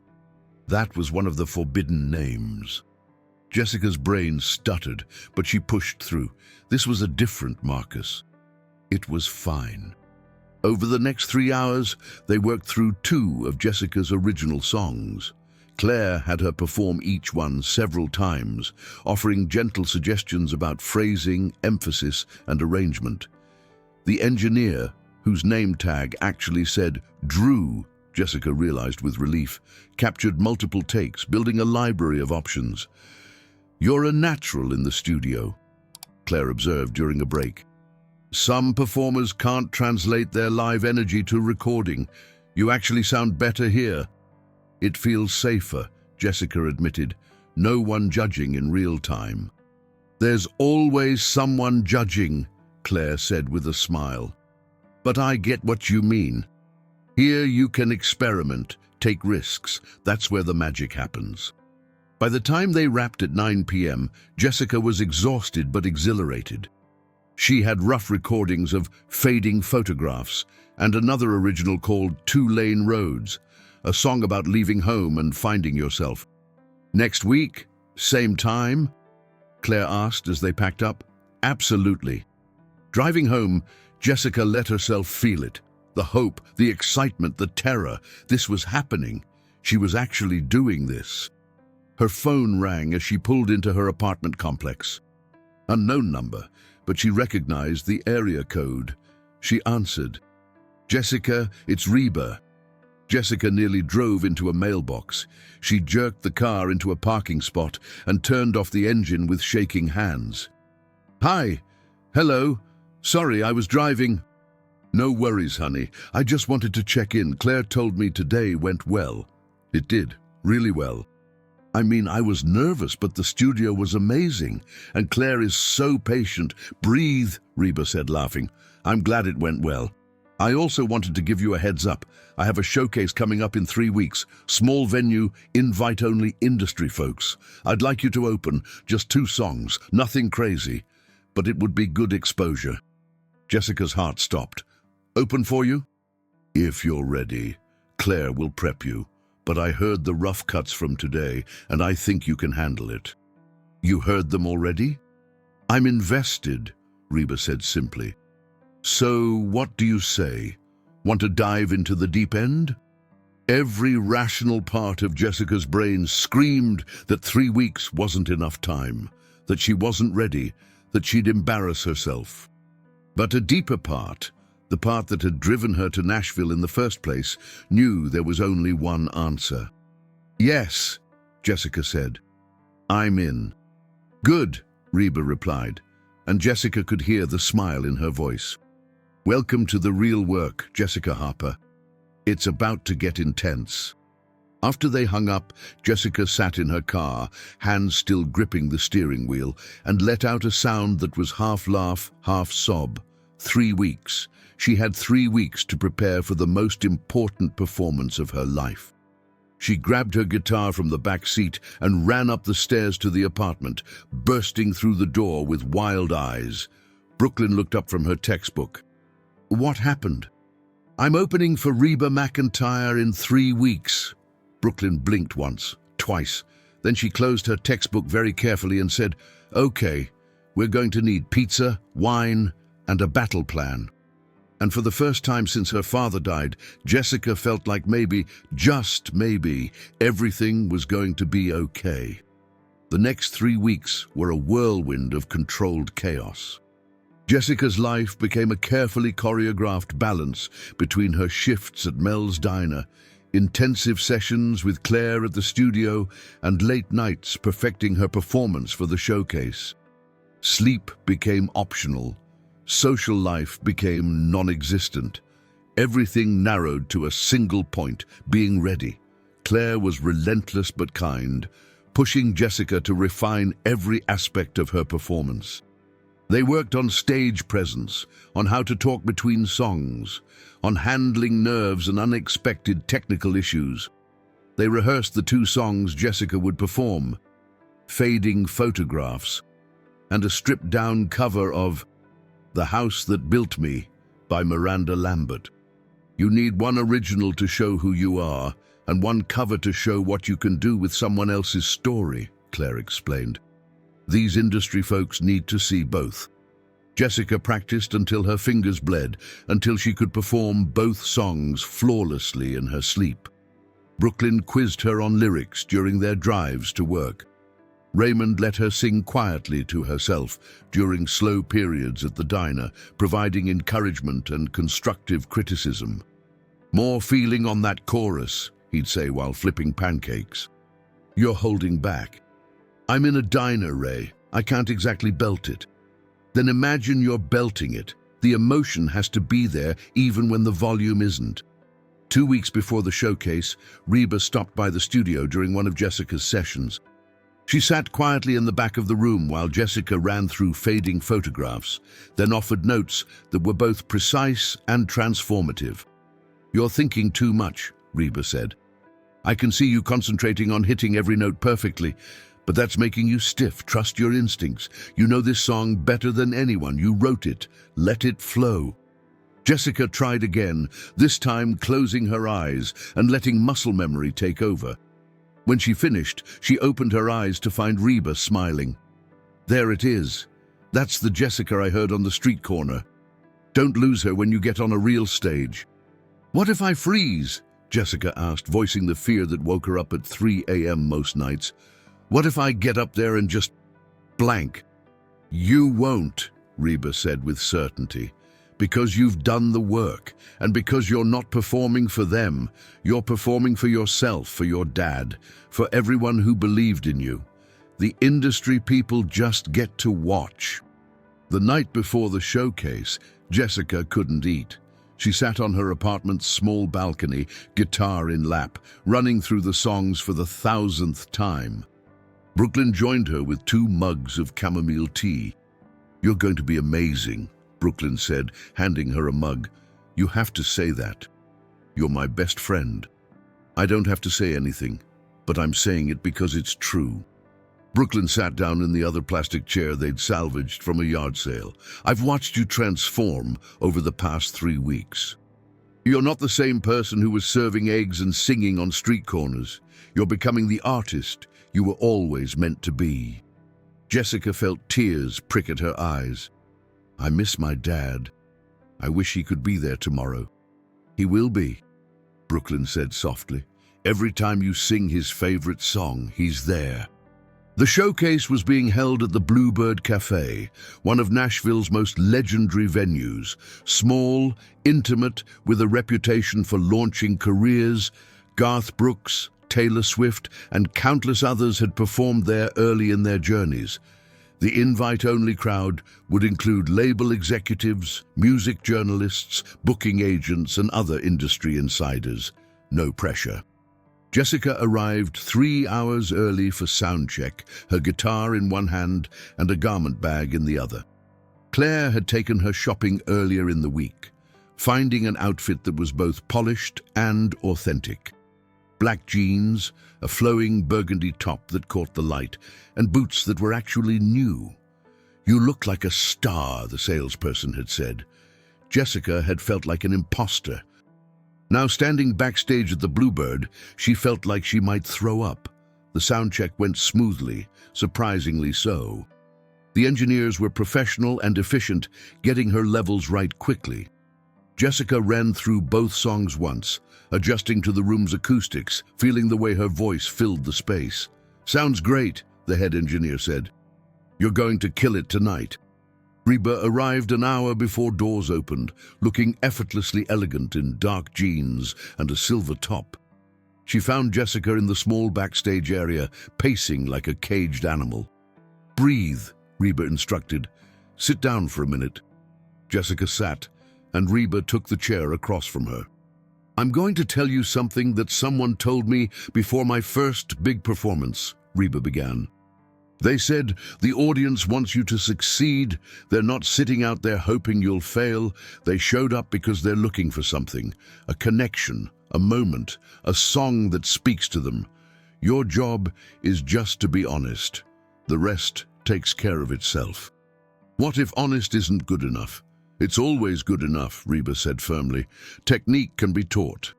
That was one of the forbidden names. Jessica's brain stuttered, but she pushed through. This was a different Marcus. It was fine. Over the next 3 hours, they worked through 2 of Jessica's original songs. Claire had her perform each one several times, offering gentle suggestions about phrasing, emphasis, and arrangement. The engineer, whose name tag actually said Drew, Jessica realized with relief, captured multiple takes, building a library of options. "You're a natural in the studio," Claire observed during a break. "Some performers can't translate their live energy to recording. You actually sound better here." "It feels safer," Jessica admitted. "No one judging in real time." "There's always someone judging," Claire said with a smile. "But I get what you mean. Here you can experiment, take risks. That's where the magic happens." By the time they wrapped at 9 p.m., Jessica was exhausted but exhilarated. She had rough recordings of Fading Photographs and another original called 2 Lane Roads, a song about leaving home and finding yourself. "Next week, same time?" Claire asked as they packed up. "Absolutely." Driving home, Jessica let herself feel it. The hope, the excitement, the terror. This was happening. She was actually doing this. Her phone rang as she pulled into her apartment complex. Unknown number, but she recognized the area code. She answered. "Jessica, it's Reba." Jessica nearly drove into a mailbox. She jerked the car into a parking spot and turned off the engine with shaking hands. "Hi. Hello. Sorry, I was driving." "No worries, honey. I just wanted to check in. Claire told me today went well." "It did. Really well. I mean, I was nervous, but the studio was amazing. And Claire is so patient." "Breathe," Reba said, laughing. "I'm glad it went well. I also wanted to give you a heads up. I have a showcase coming up in 3 weeks. Small venue, invite-only industry folks. I'd like you to open, just 2 songs, nothing crazy. But it would be good exposure." Jessica's heart stopped. "Open for you?" "If you're ready. Claire will prep you. But I heard the rough cuts from today, and I think you can handle it." "You heard them already?" "I'm invested," Reba said simply. "So what do you say? Want to dive into the deep end?" Every rational part of Jessica's brain screamed that 3 weeks wasn't enough time, that she wasn't ready, that she'd embarrass herself. But a deeper part, the part that had driven her to Nashville in the first place, knew there was only one answer. "Yes," Jessica said. "I'm in." "Good," Reba replied, and Jessica could hear the smile in her voice. "Welcome to the real work, Jessica Harper. It's about to get intense." After they hung up, Jessica sat in her car, hands still gripping the steering wheel, and let out a sound that was half laugh, half sob. 3 weeks. She had 3 weeks to prepare for the most important performance of her life. She grabbed her guitar from the back seat and ran up the stairs to the apartment, bursting through the door with wild eyes. Brooklyn looked up from her textbook. "What happened?" "I'm opening for Reba McEntire in 3 weeks." Brooklyn blinked once, twice. Then she closed her textbook very carefully and said, "Okay, we're going to need pizza, wine, and a battle plan." And for the first time since her father died, Jessica felt like maybe, just maybe, everything was going to be okay. The next 3 weeks were a whirlwind of controlled chaos. Jessica's life became a carefully choreographed balance between her shifts at Mel's Diner, intensive sessions with Claire at the studio, and late nights perfecting her performance for the showcase. Sleep became optional. Social life became non-existent. Everything narrowed to a single point, being ready. Claire was relentless but kind, pushing Jessica to refine every aspect of her performance. They worked on stage presence, on how to talk between songs, on handling nerves and unexpected technical issues. They rehearsed the 2 songs Jessica would perform, Fading Photographs, and a stripped-down cover of The House That Built Me by Miranda Lambert. "You need one original to show who you are, and one cover to show what you can do with someone else's story," Claire explained. "These industry folks need to see both." Jessica practiced until her fingers bled, until she could perform both songs flawlessly in her sleep. Brooklyn quizzed her on lyrics during their drives to work. Raymond let her sing quietly to herself during slow periods at the diner, providing encouragement and constructive criticism. "More feeling on that chorus," he'd say while flipping pancakes. "You're holding back." "I'm in a diner, Ray. I can't exactly belt it." "Then imagine you're belting it. The emotion has to be there even when the volume isn't." 2 weeks before the showcase, Reba stopped by the studio during one of Jessica's sessions. She sat quietly in the back of the room while Jessica ran through Fading Photographs, then offered notes that were both precise and transformative. "You're thinking too much," Reba said. "I can see you concentrating on hitting every note perfectly, but that's making you stiff. Trust your instincts. You know this song better than anyone. You wrote it. Let it flow." Jessica tried again, this time closing her eyes and letting muscle memory take over. When she finished, she opened her eyes to find Reba smiling. "There it is. That's the Jessica I heard on the street corner. Don't lose her when you get on a real stage." "What if I freeze?" Jessica asked, voicing the fear that woke her up at 3 a.m. most nights. "What if I get up there and just blank?" "You won't," Reba said with certainty, "because you've done the work, and because you're not performing for them. You're performing for yourself, for your dad, for everyone who believed in you. The industry people just get to watch." The night before the showcase, Jessica couldn't eat. She sat on her apartment's small balcony, guitar in lap, running through the songs for the 1,000th time. Brooklyn joined her with 2 mugs of chamomile tea. "You're going to be amazing," Brooklyn said, handing her a mug. "You have to say that. You're my best friend." "I don't have to say anything, but I'm saying it because it's true." Brooklyn sat down in the other plastic chair they'd salvaged from a yard sale. "I've watched you transform over the past 3 weeks. You're not the same person who was serving eggs and singing on street corners. You're becoming the artist you were always meant to be." Jessica felt tears prick at her eyes. "I miss my dad. I wish he could be there tomorrow." "He will be," Brooklyn said softly. "Every time you sing his favorite song, he's there." The showcase was being held at the Bluebird Cafe, one of Nashville's most legendary venues. Small, intimate, with a reputation for launching careers, Garth Brooks, Taylor Swift, and countless others had performed there early in their journeys. The invite-only crowd would include label executives, music journalists, booking agents, and other industry insiders. No pressure. Jessica arrived 3 hours early for sound check, her guitar in one hand and a garment bag in the other. Claire had taken her shopping earlier in the week, finding an outfit that was both polished and authentic. Black jeans, a flowing burgundy top that caught the light, and boots that were actually new. "You look like a star," the salesperson had said. Jessica had felt like an imposter. Now standing backstage at the Bluebird, she felt like she might throw up. The soundcheck went smoothly, surprisingly so. The engineers were professional and efficient, getting her levels right quickly. Jessica ran through both songs once, adjusting to the room's acoustics, feeling the way her voice filled the space. "Sounds great," the head engineer said. "You're going to kill it tonight." Reba arrived an hour before doors opened, looking effortlessly elegant in dark jeans and a silver top. She found Jessica in the small backstage area, pacing like a caged animal. "Breathe," Reba instructed. "Sit down for a minute." Jessica sat, and Reba took the chair across from her. "I'm going to tell you something that someone told me before my first big performance," Reba began. "They said the audience wants you to succeed. They're not sitting out there hoping you'll fail. They showed up because they're looking for something, a connection, a moment, a song that speaks to them. Your job is just to be honest. The rest takes care of itself." "What if honest isn't good enough?" "It's always good enough," Reba said firmly. "Technique can be taught.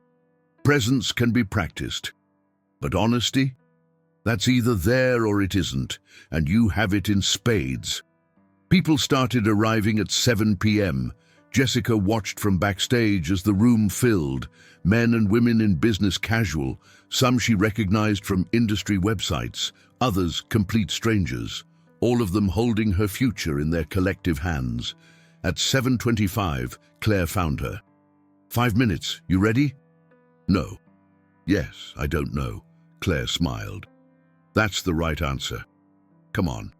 Presence can be practiced. But honesty? That's either there or it isn't, and you have it in spades." People started arriving at 7 p.m. Jessica watched from backstage as the room filled, men and women in business casual, some she recognized from industry websites, others complete strangers, all of them holding her future in their collective hands. At 7:25, Claire found her. "5 minutes, you ready?" "No." "Yes, I don't know." Claire smiled. "That's the right answer. Come on."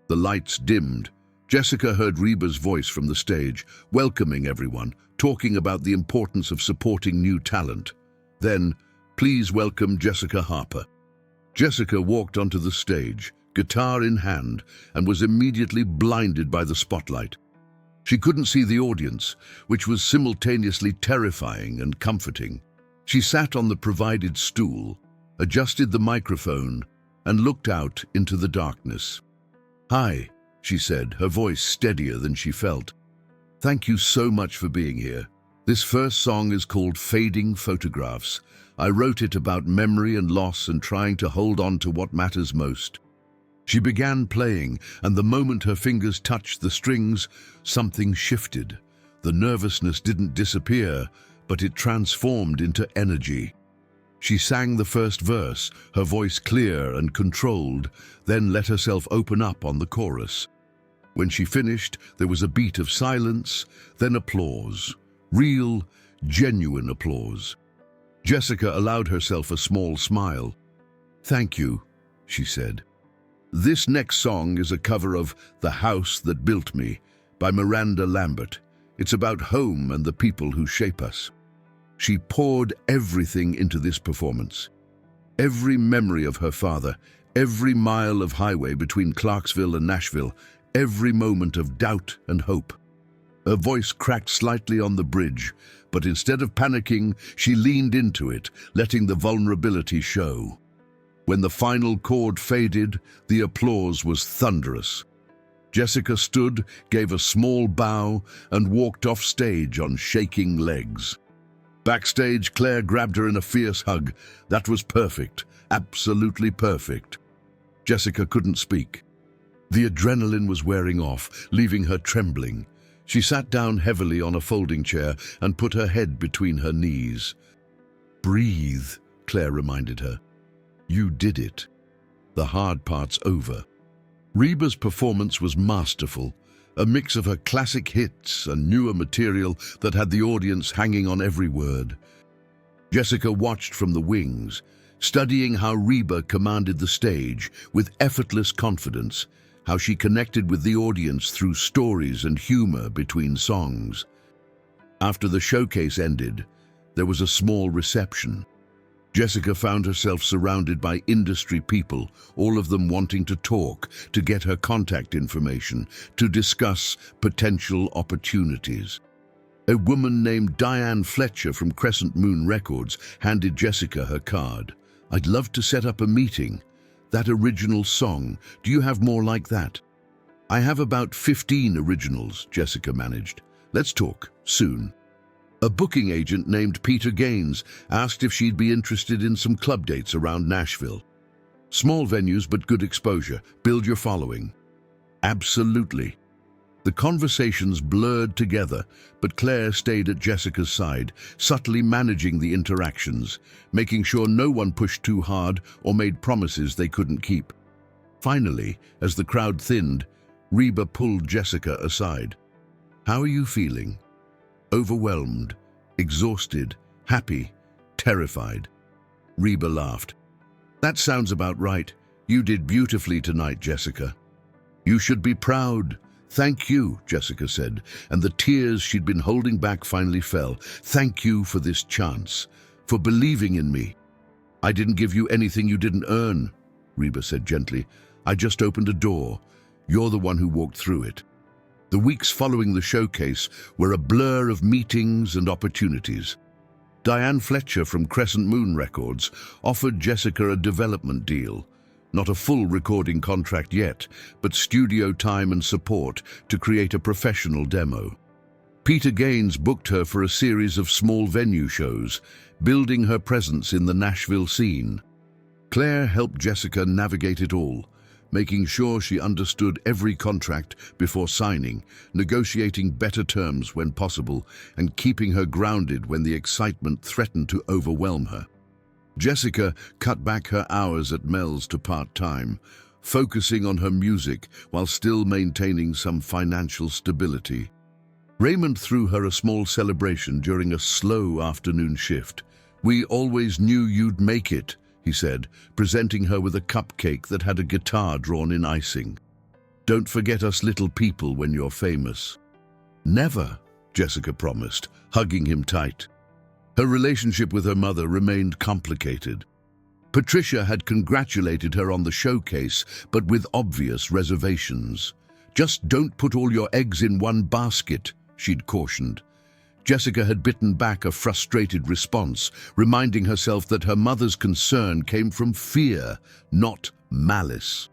The lights dimmed. Jessica heard Reba's voice from the stage, welcoming everyone, talking about the importance of supporting new talent. Then, "Please welcome Jessica Harper." Jessica walked onto the stage, guitar in hand, and was immediately blinded by the spotlight. She couldn't see the audience, which was simultaneously terrifying and comforting. She sat on the provided stool, adjusted the microphone, and looked out into the darkness. "Hi," she said, her voice steadier than she felt. "Thank you so much for being here. This first song is called Fading Photographs. I wrote it about memory and loss and trying to hold on to what matters most." She began playing, and the moment her fingers touched the strings, something shifted. The nervousness didn't disappear, but it transformed into energy. She sang the first verse, her voice clear and controlled, then let herself open up on the chorus. When she finished, there was a beat of silence, then applause. Real, genuine applause. Jessica allowed herself a small smile. "Thank you," she said. This next song is a cover of "The House That Built Me" by Miranda Lambert. It's about home and the people who shape us. She poured everything into this performance. Every memory of her father, every mile of highway between Clarksville and Nashville, every moment of doubt and hope. Her voice cracked slightly on the bridge, but instead of panicking, she leaned into it, letting the vulnerability show. When the final chord faded, the applause was thunderous. Jessica stood, gave a small bow, and walked off stage on shaking legs. Backstage, Claire grabbed her in a fierce hug. That was perfect, absolutely perfect. Jessica couldn't speak. The adrenaline was wearing off, leaving her trembling. She sat down heavily on a folding chair and put her head between her knees. "Breathe," Claire reminded her. "You did it. The hard part's over." Reba's performance was masterful, a mix of her classic hits and newer material that had the audience hanging on every word. Jessica watched from the wings, studying how Reba commanded the stage with effortless confidence, how she connected with the audience through stories and humor between songs. After the showcase ended, there was a small reception. Jessica found herself surrounded by industry people, all of them wanting to talk, to get her contact information, to discuss potential opportunities. A woman named Diane Fletcher from Crescent Moon Records handed Jessica her card. "I'd love to set up a meeting. That original song, do you have more like that?" "I have about 15 originals," Jessica managed. "Let's talk, soon." A booking agent named Peter Gaines asked if she'd be interested in some club dates around Nashville. "Small venues but good exposure. Build your following." "Absolutely." The conversations blurred together, but Claire stayed at Jessica's side, subtly managing the interactions, making sure no one pushed too hard or made promises they couldn't keep. Finally, as the crowd thinned, Reba pulled Jessica aside. "How are you feeling?" "Overwhelmed, exhausted, happy, terrified." Reba laughed. "That sounds about right. You did beautifully tonight, Jessica." "You should be proud." "Thank you," Jessica said, and the tears she'd been holding back finally fell. "Thank you for this chance, for believing in me." "I didn't give you anything you didn't earn," Reba said gently. "I just opened a door. You're the one who walked through it." The weeks following the showcase were a blur of meetings and opportunities. Diane Fletcher from Crescent Moon Records offered Jessica a development deal. Not a full recording contract yet, but studio time and support to create a professional demo. Peter Gaines booked her for a series of small venue shows, building her presence in the Nashville scene. Claire helped Jessica navigate it all, making sure she understood every contract before signing, negotiating better terms when possible, and keeping her grounded when the excitement threatened to overwhelm her. Jessica cut back her hours at Mel's to part-time, focusing on her music while still maintaining some financial stability. Raymond threw her a small celebration during a slow afternoon shift. "We always knew you'd make it," he said, presenting her with a cupcake that had a guitar drawn in icing. "Don't forget us little people when you're famous." "Never," Jessica promised, hugging him tight. Her relationship with her mother remained complicated. Patricia had congratulated her on the showcase, but with obvious reservations. "Just don't put all your eggs in one basket," she'd cautioned. Jessica had bitten back a frustrated response, reminding herself that her mother's concern came from fear, not malice.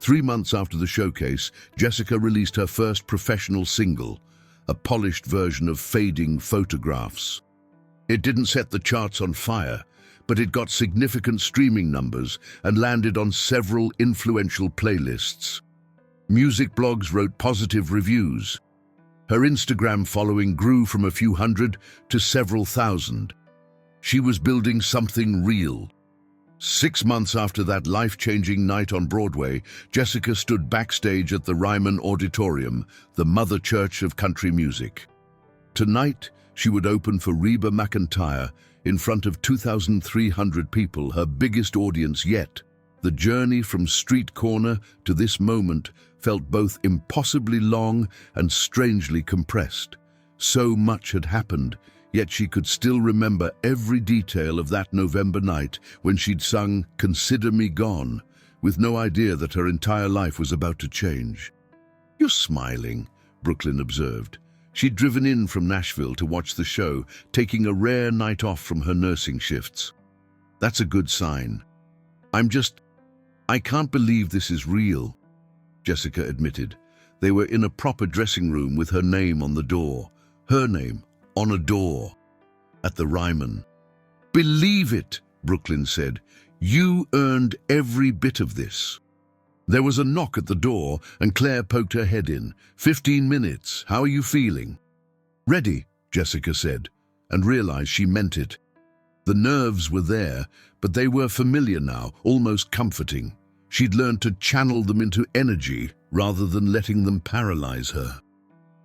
3 months after the showcase, Jessica released her first professional single, a polished version of Fading Photographs. It didn't set the charts on fire, but it got significant streaming numbers and landed on several influential playlists. Music blogs wrote positive reviews. Her Instagram following grew from a few hundred to several thousand. She was building something real. 6 months after that life-changing night on Broadway, Jessica stood backstage at the Ryman Auditorium, the mother church of country music. Tonight, she would open for Reba McEntire in front of 2,300 people, her biggest audience yet. The journey from street corner to this moment felt both impossibly long and strangely compressed. So much had happened, yet she could still remember every detail of that November night when she'd sung "Consider Me Gone," with no idea that her entire life was about to change. "You're smiling," Brooklyn observed. She'd driven in from Nashville to watch the show, taking a rare night off from her nursing shifts. "That's a good sign. I can't believe this is real," Jessica admitted. They were in a proper dressing room with her name on the door. Her name on a door. At the Ryman. "Believe it," Brooklyn said. "You earned every bit of this." There was a knock at the door and Claire poked her head in. 15 minutes. How are you feeling?" "Ready," Jessica said, and realized she meant it. The nerves were there, but they were familiar now, almost comforting. She'd learned to channel them into energy rather than letting them paralyze her.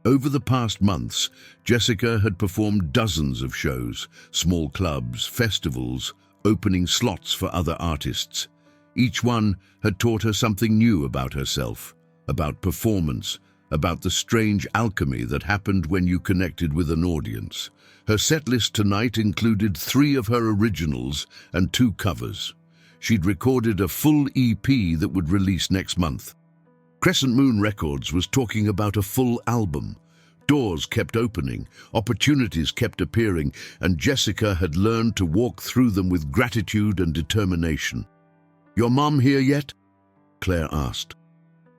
Over the past months, Jessica had performed dozens of shows, small clubs, festivals, opening slots for other artists. Each one had taught her something new about herself, about performance, about the strange alchemy that happened when you connected with an audience. Her setlist tonight included 3 of her originals and 2 covers. She'd recorded a full EP that would release next month. Crescent Moon Records was talking about a full album. Doors kept opening, opportunities kept appearing, and Jessica had learned to walk through them with gratitude and determination. "Your mom here yet?" Claire asked.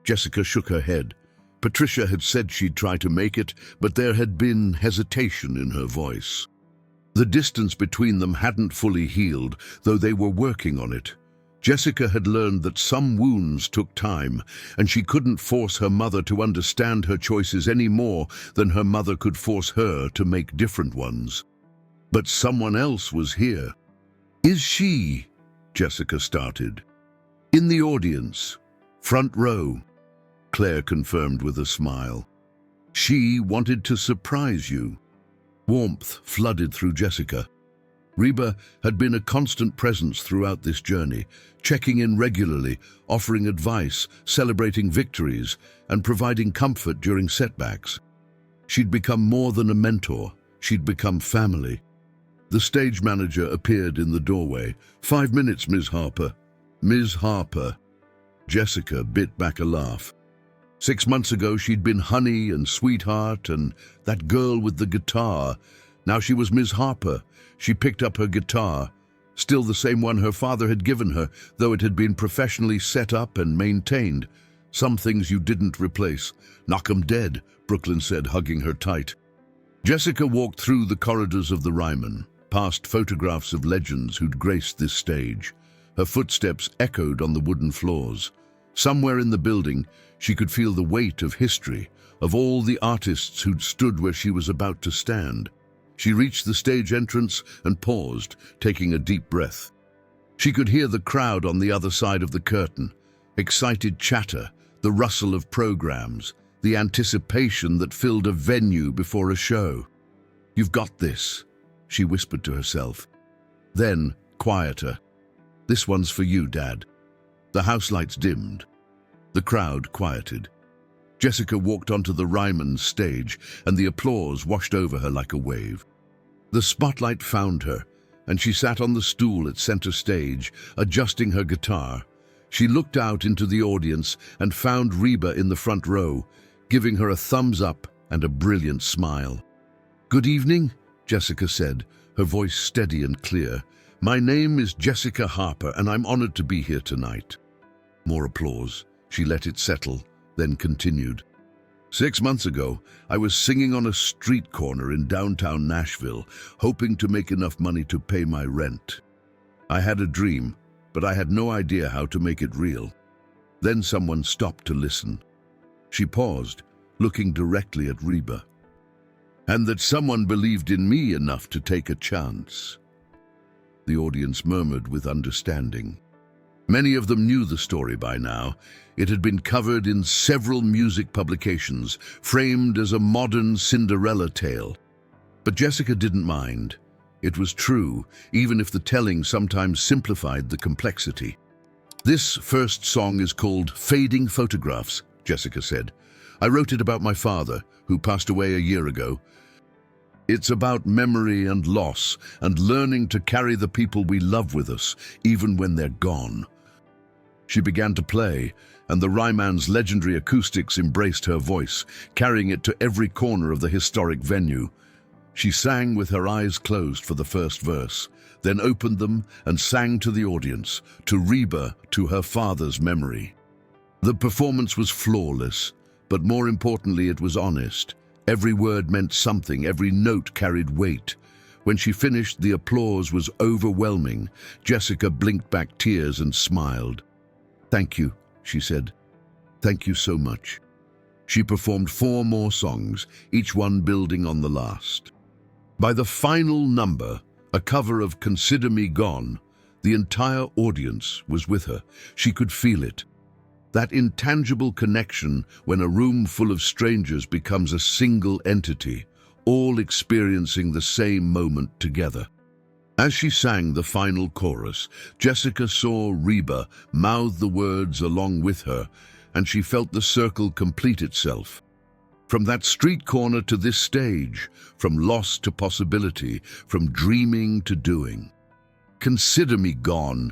Jessica shook her head. Patricia had said she'd try to make it, but there had been hesitation in her voice. The distance between them hadn't fully healed, though they were working on it. Jessica had learned that some wounds took time, and she couldn't force her mother to understand her choices any more than her mother could force her to make different ones. But someone else was here. "Is she?" Jessica started. "In the audience, front row," Claire confirmed with a smile. "She wanted to surprise you." Warmth flooded through Jessica. Reba had been a constant presence throughout this journey, checking in regularly, offering advice, celebrating victories, and providing comfort during setbacks. She'd become more than a mentor. She'd become family. The stage manager appeared in the doorway. 5 minutes, Ms. Harper." "Ms. Harper." Jessica bit back a laugh. 6 months ago, she'd been Honey and Sweetheart and that girl with the guitar. Now she was Ms. Harper. She picked up her guitar, still the same one her father had given her, though it had been professionally set up and maintained. "Some things you didn't replace. Knock 'em dead," Brooklyn said, hugging her tight. Jessica walked through the corridors of the Ryman, past photographs of legends who'd graced this stage. Her footsteps echoed on the wooden floors. Somewhere in the building, she could feel the weight of history, of all the artists who'd stood where she was about to stand. She reached the stage entrance and paused, taking a deep breath. She could hear the crowd on the other side of the curtain, excited chatter, the rustle of programs, the anticipation that filled a venue before a show. "You've got this," she whispered to herself. Then, quieter, "This one's for you, Dad." The house lights dimmed. The crowd quieted. Jessica walked onto the Ryman stage, and the applause washed over her like a wave. The spotlight found her, and she sat on the stool at center stage, adjusting her guitar. She looked out into the audience and found Reba in the front row, giving her a thumbs up and a brilliant smile. "Good evening," Jessica said, her voice steady and clear. "My name is Jessica Harper, and I'm honored to be here tonight." More applause. She let it settle, then continued. 6 months ago, I was singing on a street corner in downtown Nashville, hoping to make enough money to pay my rent. I had a dream, but I had no idea how to make it real. Then someone stopped to listen. She paused, looking directly at Reba. and that someone believed in me enough to take a chance." The audience murmured with understanding. Many of them knew the story by now. It had been covered in several music publications, framed as a modern Cinderella tale. But Jessica didn't mind. It was true, even if the telling sometimes simplified the complexity. "This first song is called Fading Photographs," Jessica said. "I wrote it about my father, who passed away a year ago. It's about memory and loss, and learning to carry the people we love with us, even when they're gone." She began to play, and the Ryman's legendary acoustics embraced her voice, carrying it to every corner of the historic venue. She sang with her eyes closed for the first verse, then opened them and sang to the audience, to Reba, to her father's memory. The performance was flawless, but more importantly, it was honest. Every word meant something, every note carried weight. When she finished, the applause was overwhelming. Jessica blinked back tears and smiled. "Thank you," she said. "Thank you so much." She performed 4 more songs, each one building on the last. By the final number, a cover of "Consider Me Gone," the entire audience was with her. She could feel it. That intangible connection when a room full of strangers becomes a single entity, all experiencing the same moment together. As she sang the final chorus, Jessica saw Reba mouth the words along with her, and she felt the circle complete itself. From that street corner to this stage, from loss to possibility, from dreaming to doing. "Consider me gone,"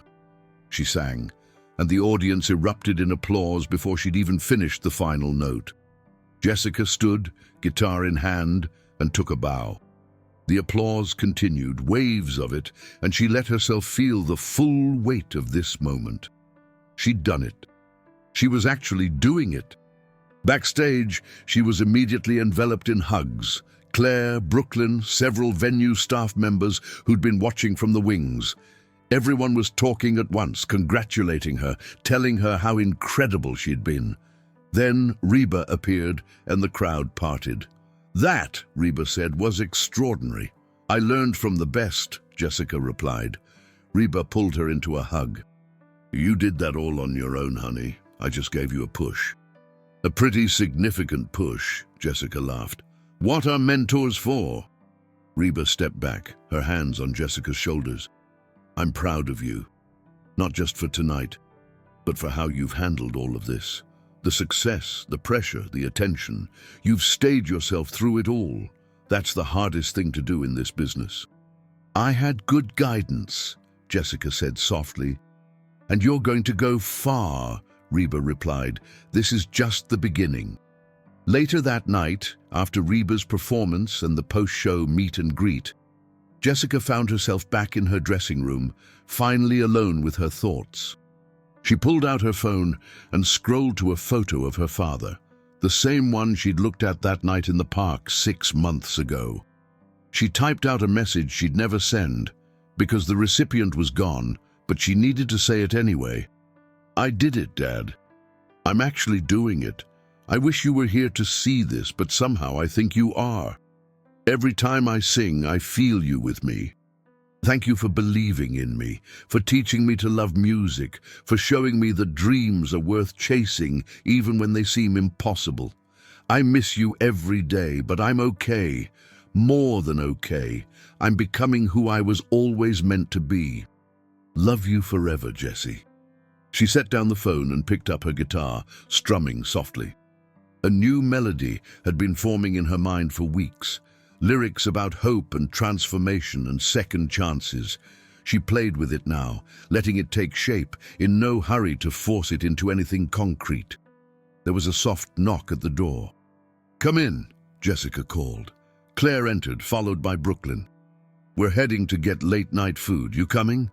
she sang, and the audience erupted in applause before she'd even finished the final note. Jessica stood, guitar in hand, and took a bow. The applause continued, waves of it, and she let herself feel the full weight of this moment. She'd done it. She was actually doing it. Backstage, she was immediately enveloped in hugs. Claire, Brooklyn, several venue staff members who'd been watching from the wings. Everyone was talking at once, congratulating her, telling her how incredible she'd been. Then Reba appeared and the crowd parted. "That," Reba said, "was extraordinary." "I learned from the best," Jessica replied. Reba pulled her into a hug. "You did that all on your own, honey. I just gave you a push." "A pretty significant push," Jessica laughed. "What are mentors for?" Reba stepped back, her hands on Jessica's shoulders. "I'm proud of you, not just for tonight, but for how you've handled all of this. The success, the pressure, the attention. You've stayed yourself through it all. That's the hardest thing to do in this business." "I had good guidance," Jessica said softly. "And you're going to go far," Reba replied. "This is just the beginning." Later that night, after Reba's performance and the post-show meet and greet, Jessica found herself back in her dressing room, finally alone with her thoughts. She pulled out her phone and scrolled to a photo of her father, the same one she'd looked at that night in the park 6 months ago. She typed out a message she'd never send, because the recipient was gone, but she needed to say it anyway. "I did it, Dad. I'm actually doing it. I wish you were here to see this, but somehow I think you are. Every time I sing, I feel you with me. Thank you for believing in me, for teaching me to love music, for showing me that dreams are worth chasing even when they seem impossible. I miss you every day, but I'm okay, more than okay. I'm becoming who I was always meant to be. Love you forever, Jessie." She set down the phone and picked up her guitar, strumming softly. A new melody had been forming in her mind for weeks. Lyrics about hope and transformation and second chances. She played with it now, letting it take shape, in no hurry to force it into anything concrete. There was a soft knock at the door. "Come in," Jessica called. Claire entered, followed by Brooklyn. "We're heading to get late-night food. You coming?"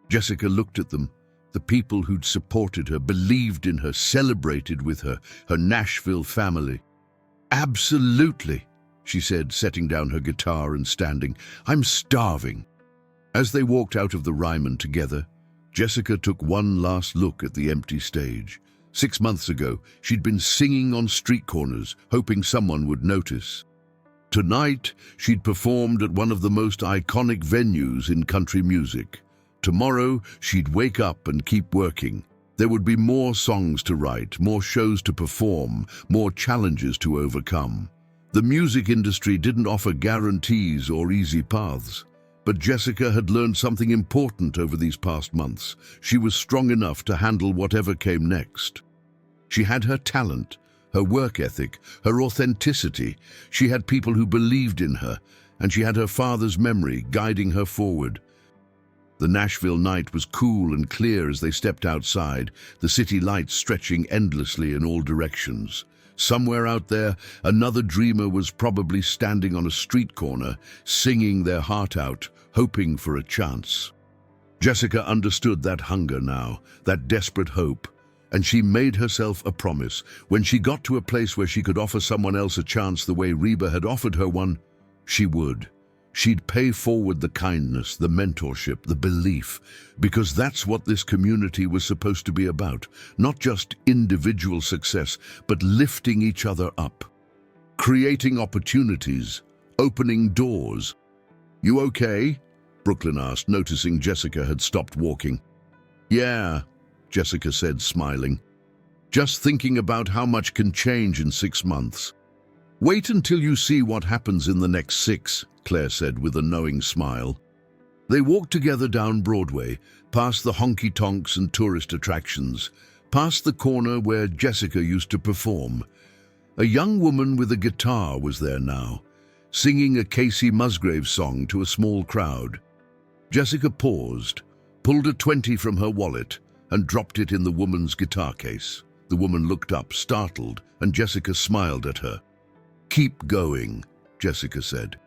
Jessica looked at them. The people who'd supported her, believed in her, celebrated with her, her Nashville family. "Absolutely," she said, setting down her guitar and standing. "I'm starving." As they walked out of the Ryman together, Jessica took one last look at the empty stage. 6 months ago, she'd been singing on street corners, hoping someone would notice. Tonight, she'd performed at one of the most iconic venues in country music. Tomorrow, she'd wake up and keep working. There would be more songs to write, more shows to perform, more challenges to overcome. The music industry didn't offer guarantees or easy paths. But Jessica had learned something important over these past months. She was strong enough to handle whatever came next. She had her talent, her work ethic, her authenticity. She had people who believed in her, and she had her father's memory guiding her forward. The Nashville night was cool and clear as they stepped outside, the city lights stretching endlessly in all directions. Somewhere out there, another dreamer was probably standing on a street corner, singing their heart out, hoping for a chance. Jessica understood that hunger now, that desperate hope, and she made herself a promise. When she got to a place where she could offer someone else a chance the way Reba had offered her one, she would. She'd pay forward the kindness, the mentorship, the belief, because that's what this community was supposed to be about. Not just individual success, but lifting each other up. Creating opportunities, opening doors. "You okay?" Brooklyn asked, noticing Jessica had stopped walking. "Yeah," Jessica said, smiling. "Just thinking about how much can change in 6 months." "Wait until you see what happens in the next 6, Claire said with a knowing smile. They walked together down Broadway, past the honky-tonks and tourist attractions, past the corner where Jessica used to perform. A young woman with a guitar was there now, singing a Casey Musgrave song to a small crowd. Jessica paused, pulled a 20 from her wallet, and dropped it in the woman's guitar case. The woman looked up, startled, and Jessica smiled at her. "Keep going," Jessica said.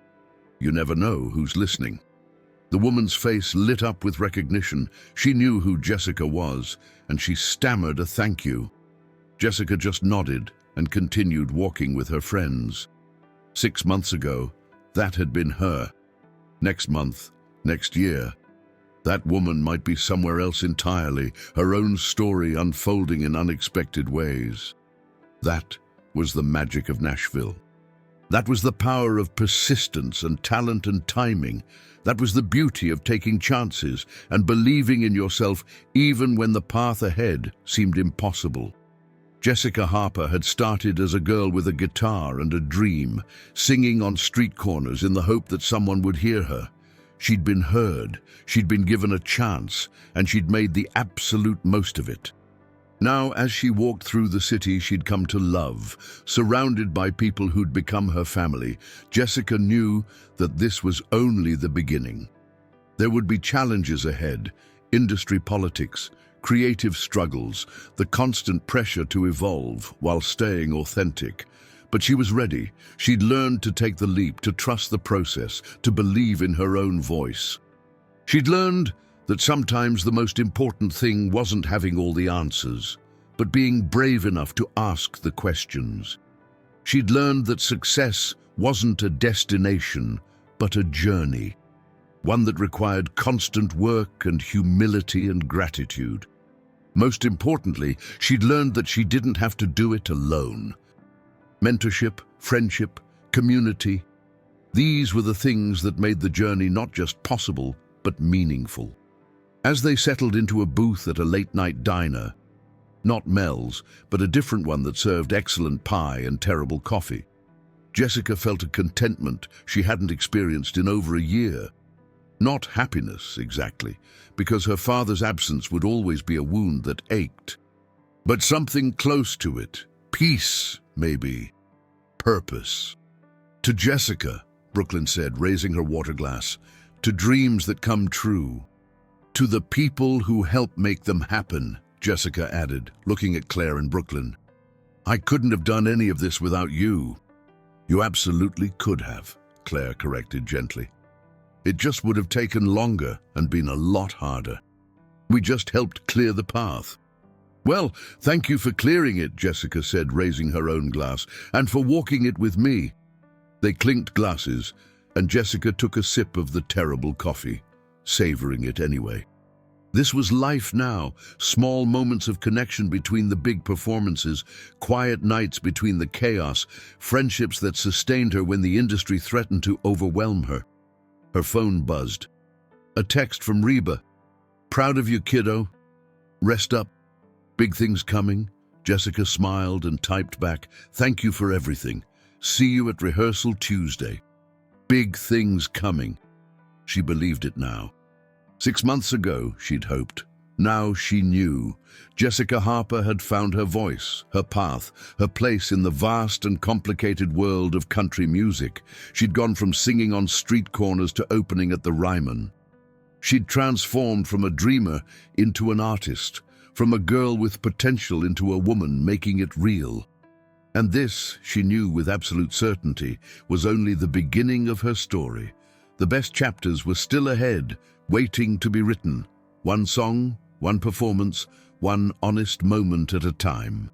"You never know who's listening." The woman's face lit up with recognition. She knew who Jessica was, and she stammered a thank you. Jessica just nodded and continued walking with her friends. 6 months ago, that had been her. Next month, next year, that woman might be somewhere else entirely, her own story unfolding in unexpected ways. That was the magic of Nashville. That was the power of persistence and talent and timing. That was the beauty of taking chances and believing in yourself even when the path ahead seemed impossible. Jessica Harper had started as a girl with a guitar and a dream, singing on street corners in the hope that someone would hear her. She'd been heard, she'd been given a chance, and she'd made the absolute most of it. Now, as she walked through the city she'd come to love, surrounded by people who'd become her family, Jessica knew that this was only the beginning. There would be challenges ahead, industry politics, creative struggles, the constant pressure to evolve while staying authentic. But she was ready. She'd learned to take the leap, to trust the process, to believe in her own voice. She'd learned that sometimes the most important thing wasn't having all the answers, but being brave enough to ask the questions. She'd learned that success wasn't a destination, but a journey, one that required constant work and humility and gratitude. Most importantly, she'd learned that she didn't have to do it alone. Mentorship, friendship, community, these were the things that made the journey not just possible, but meaningful. As they settled into a booth at a late-night diner, not Mel's, but a different one that served excellent pie and terrible coffee, Jessica felt a contentment she hadn't experienced in over a year. Not happiness, exactly, because her father's absence would always be a wound that ached, but something close to it. Peace, maybe. Purpose. "To Jessica," Brooklyn said, raising her water glass, "to dreams that come true. To the people who help make them happen," Jessica added, looking at Claire and Brooklyn. "I couldn't have done any of this without you." "You absolutely could have," Claire corrected gently. "It just would have taken longer and been a lot harder. We just helped clear the path." "Well, thank you for clearing it," Jessica said, raising her own glass, "and for walking it with me." They clinked glasses, and Jessica took a sip of the terrible coffee, savoring it anyway. This was life now, small moments of connection between the big performances, quiet nights between the chaos, friendships that sustained her when the industry threatened to overwhelm her. Her phone buzzed. A text from Reba. "Proud of you, kiddo. Rest up. Big things coming." Jessica smiled and typed back, "Thank you for everything. See you at rehearsal Tuesday." Big things coming. She believed it now. 6 months ago, she'd hoped. Now she knew. Jessica Harper had found her voice, her path, her place in the vast and complicated world of country music. She'd gone from singing on street corners to opening at the Ryman. She'd transformed from a dreamer into an artist, from a girl with potential into a woman making it real. And this, she knew with absolute certainty, was only the beginning of her story. The best chapters were still ahead, waiting to be written. One song, one performance, one honest moment at a time.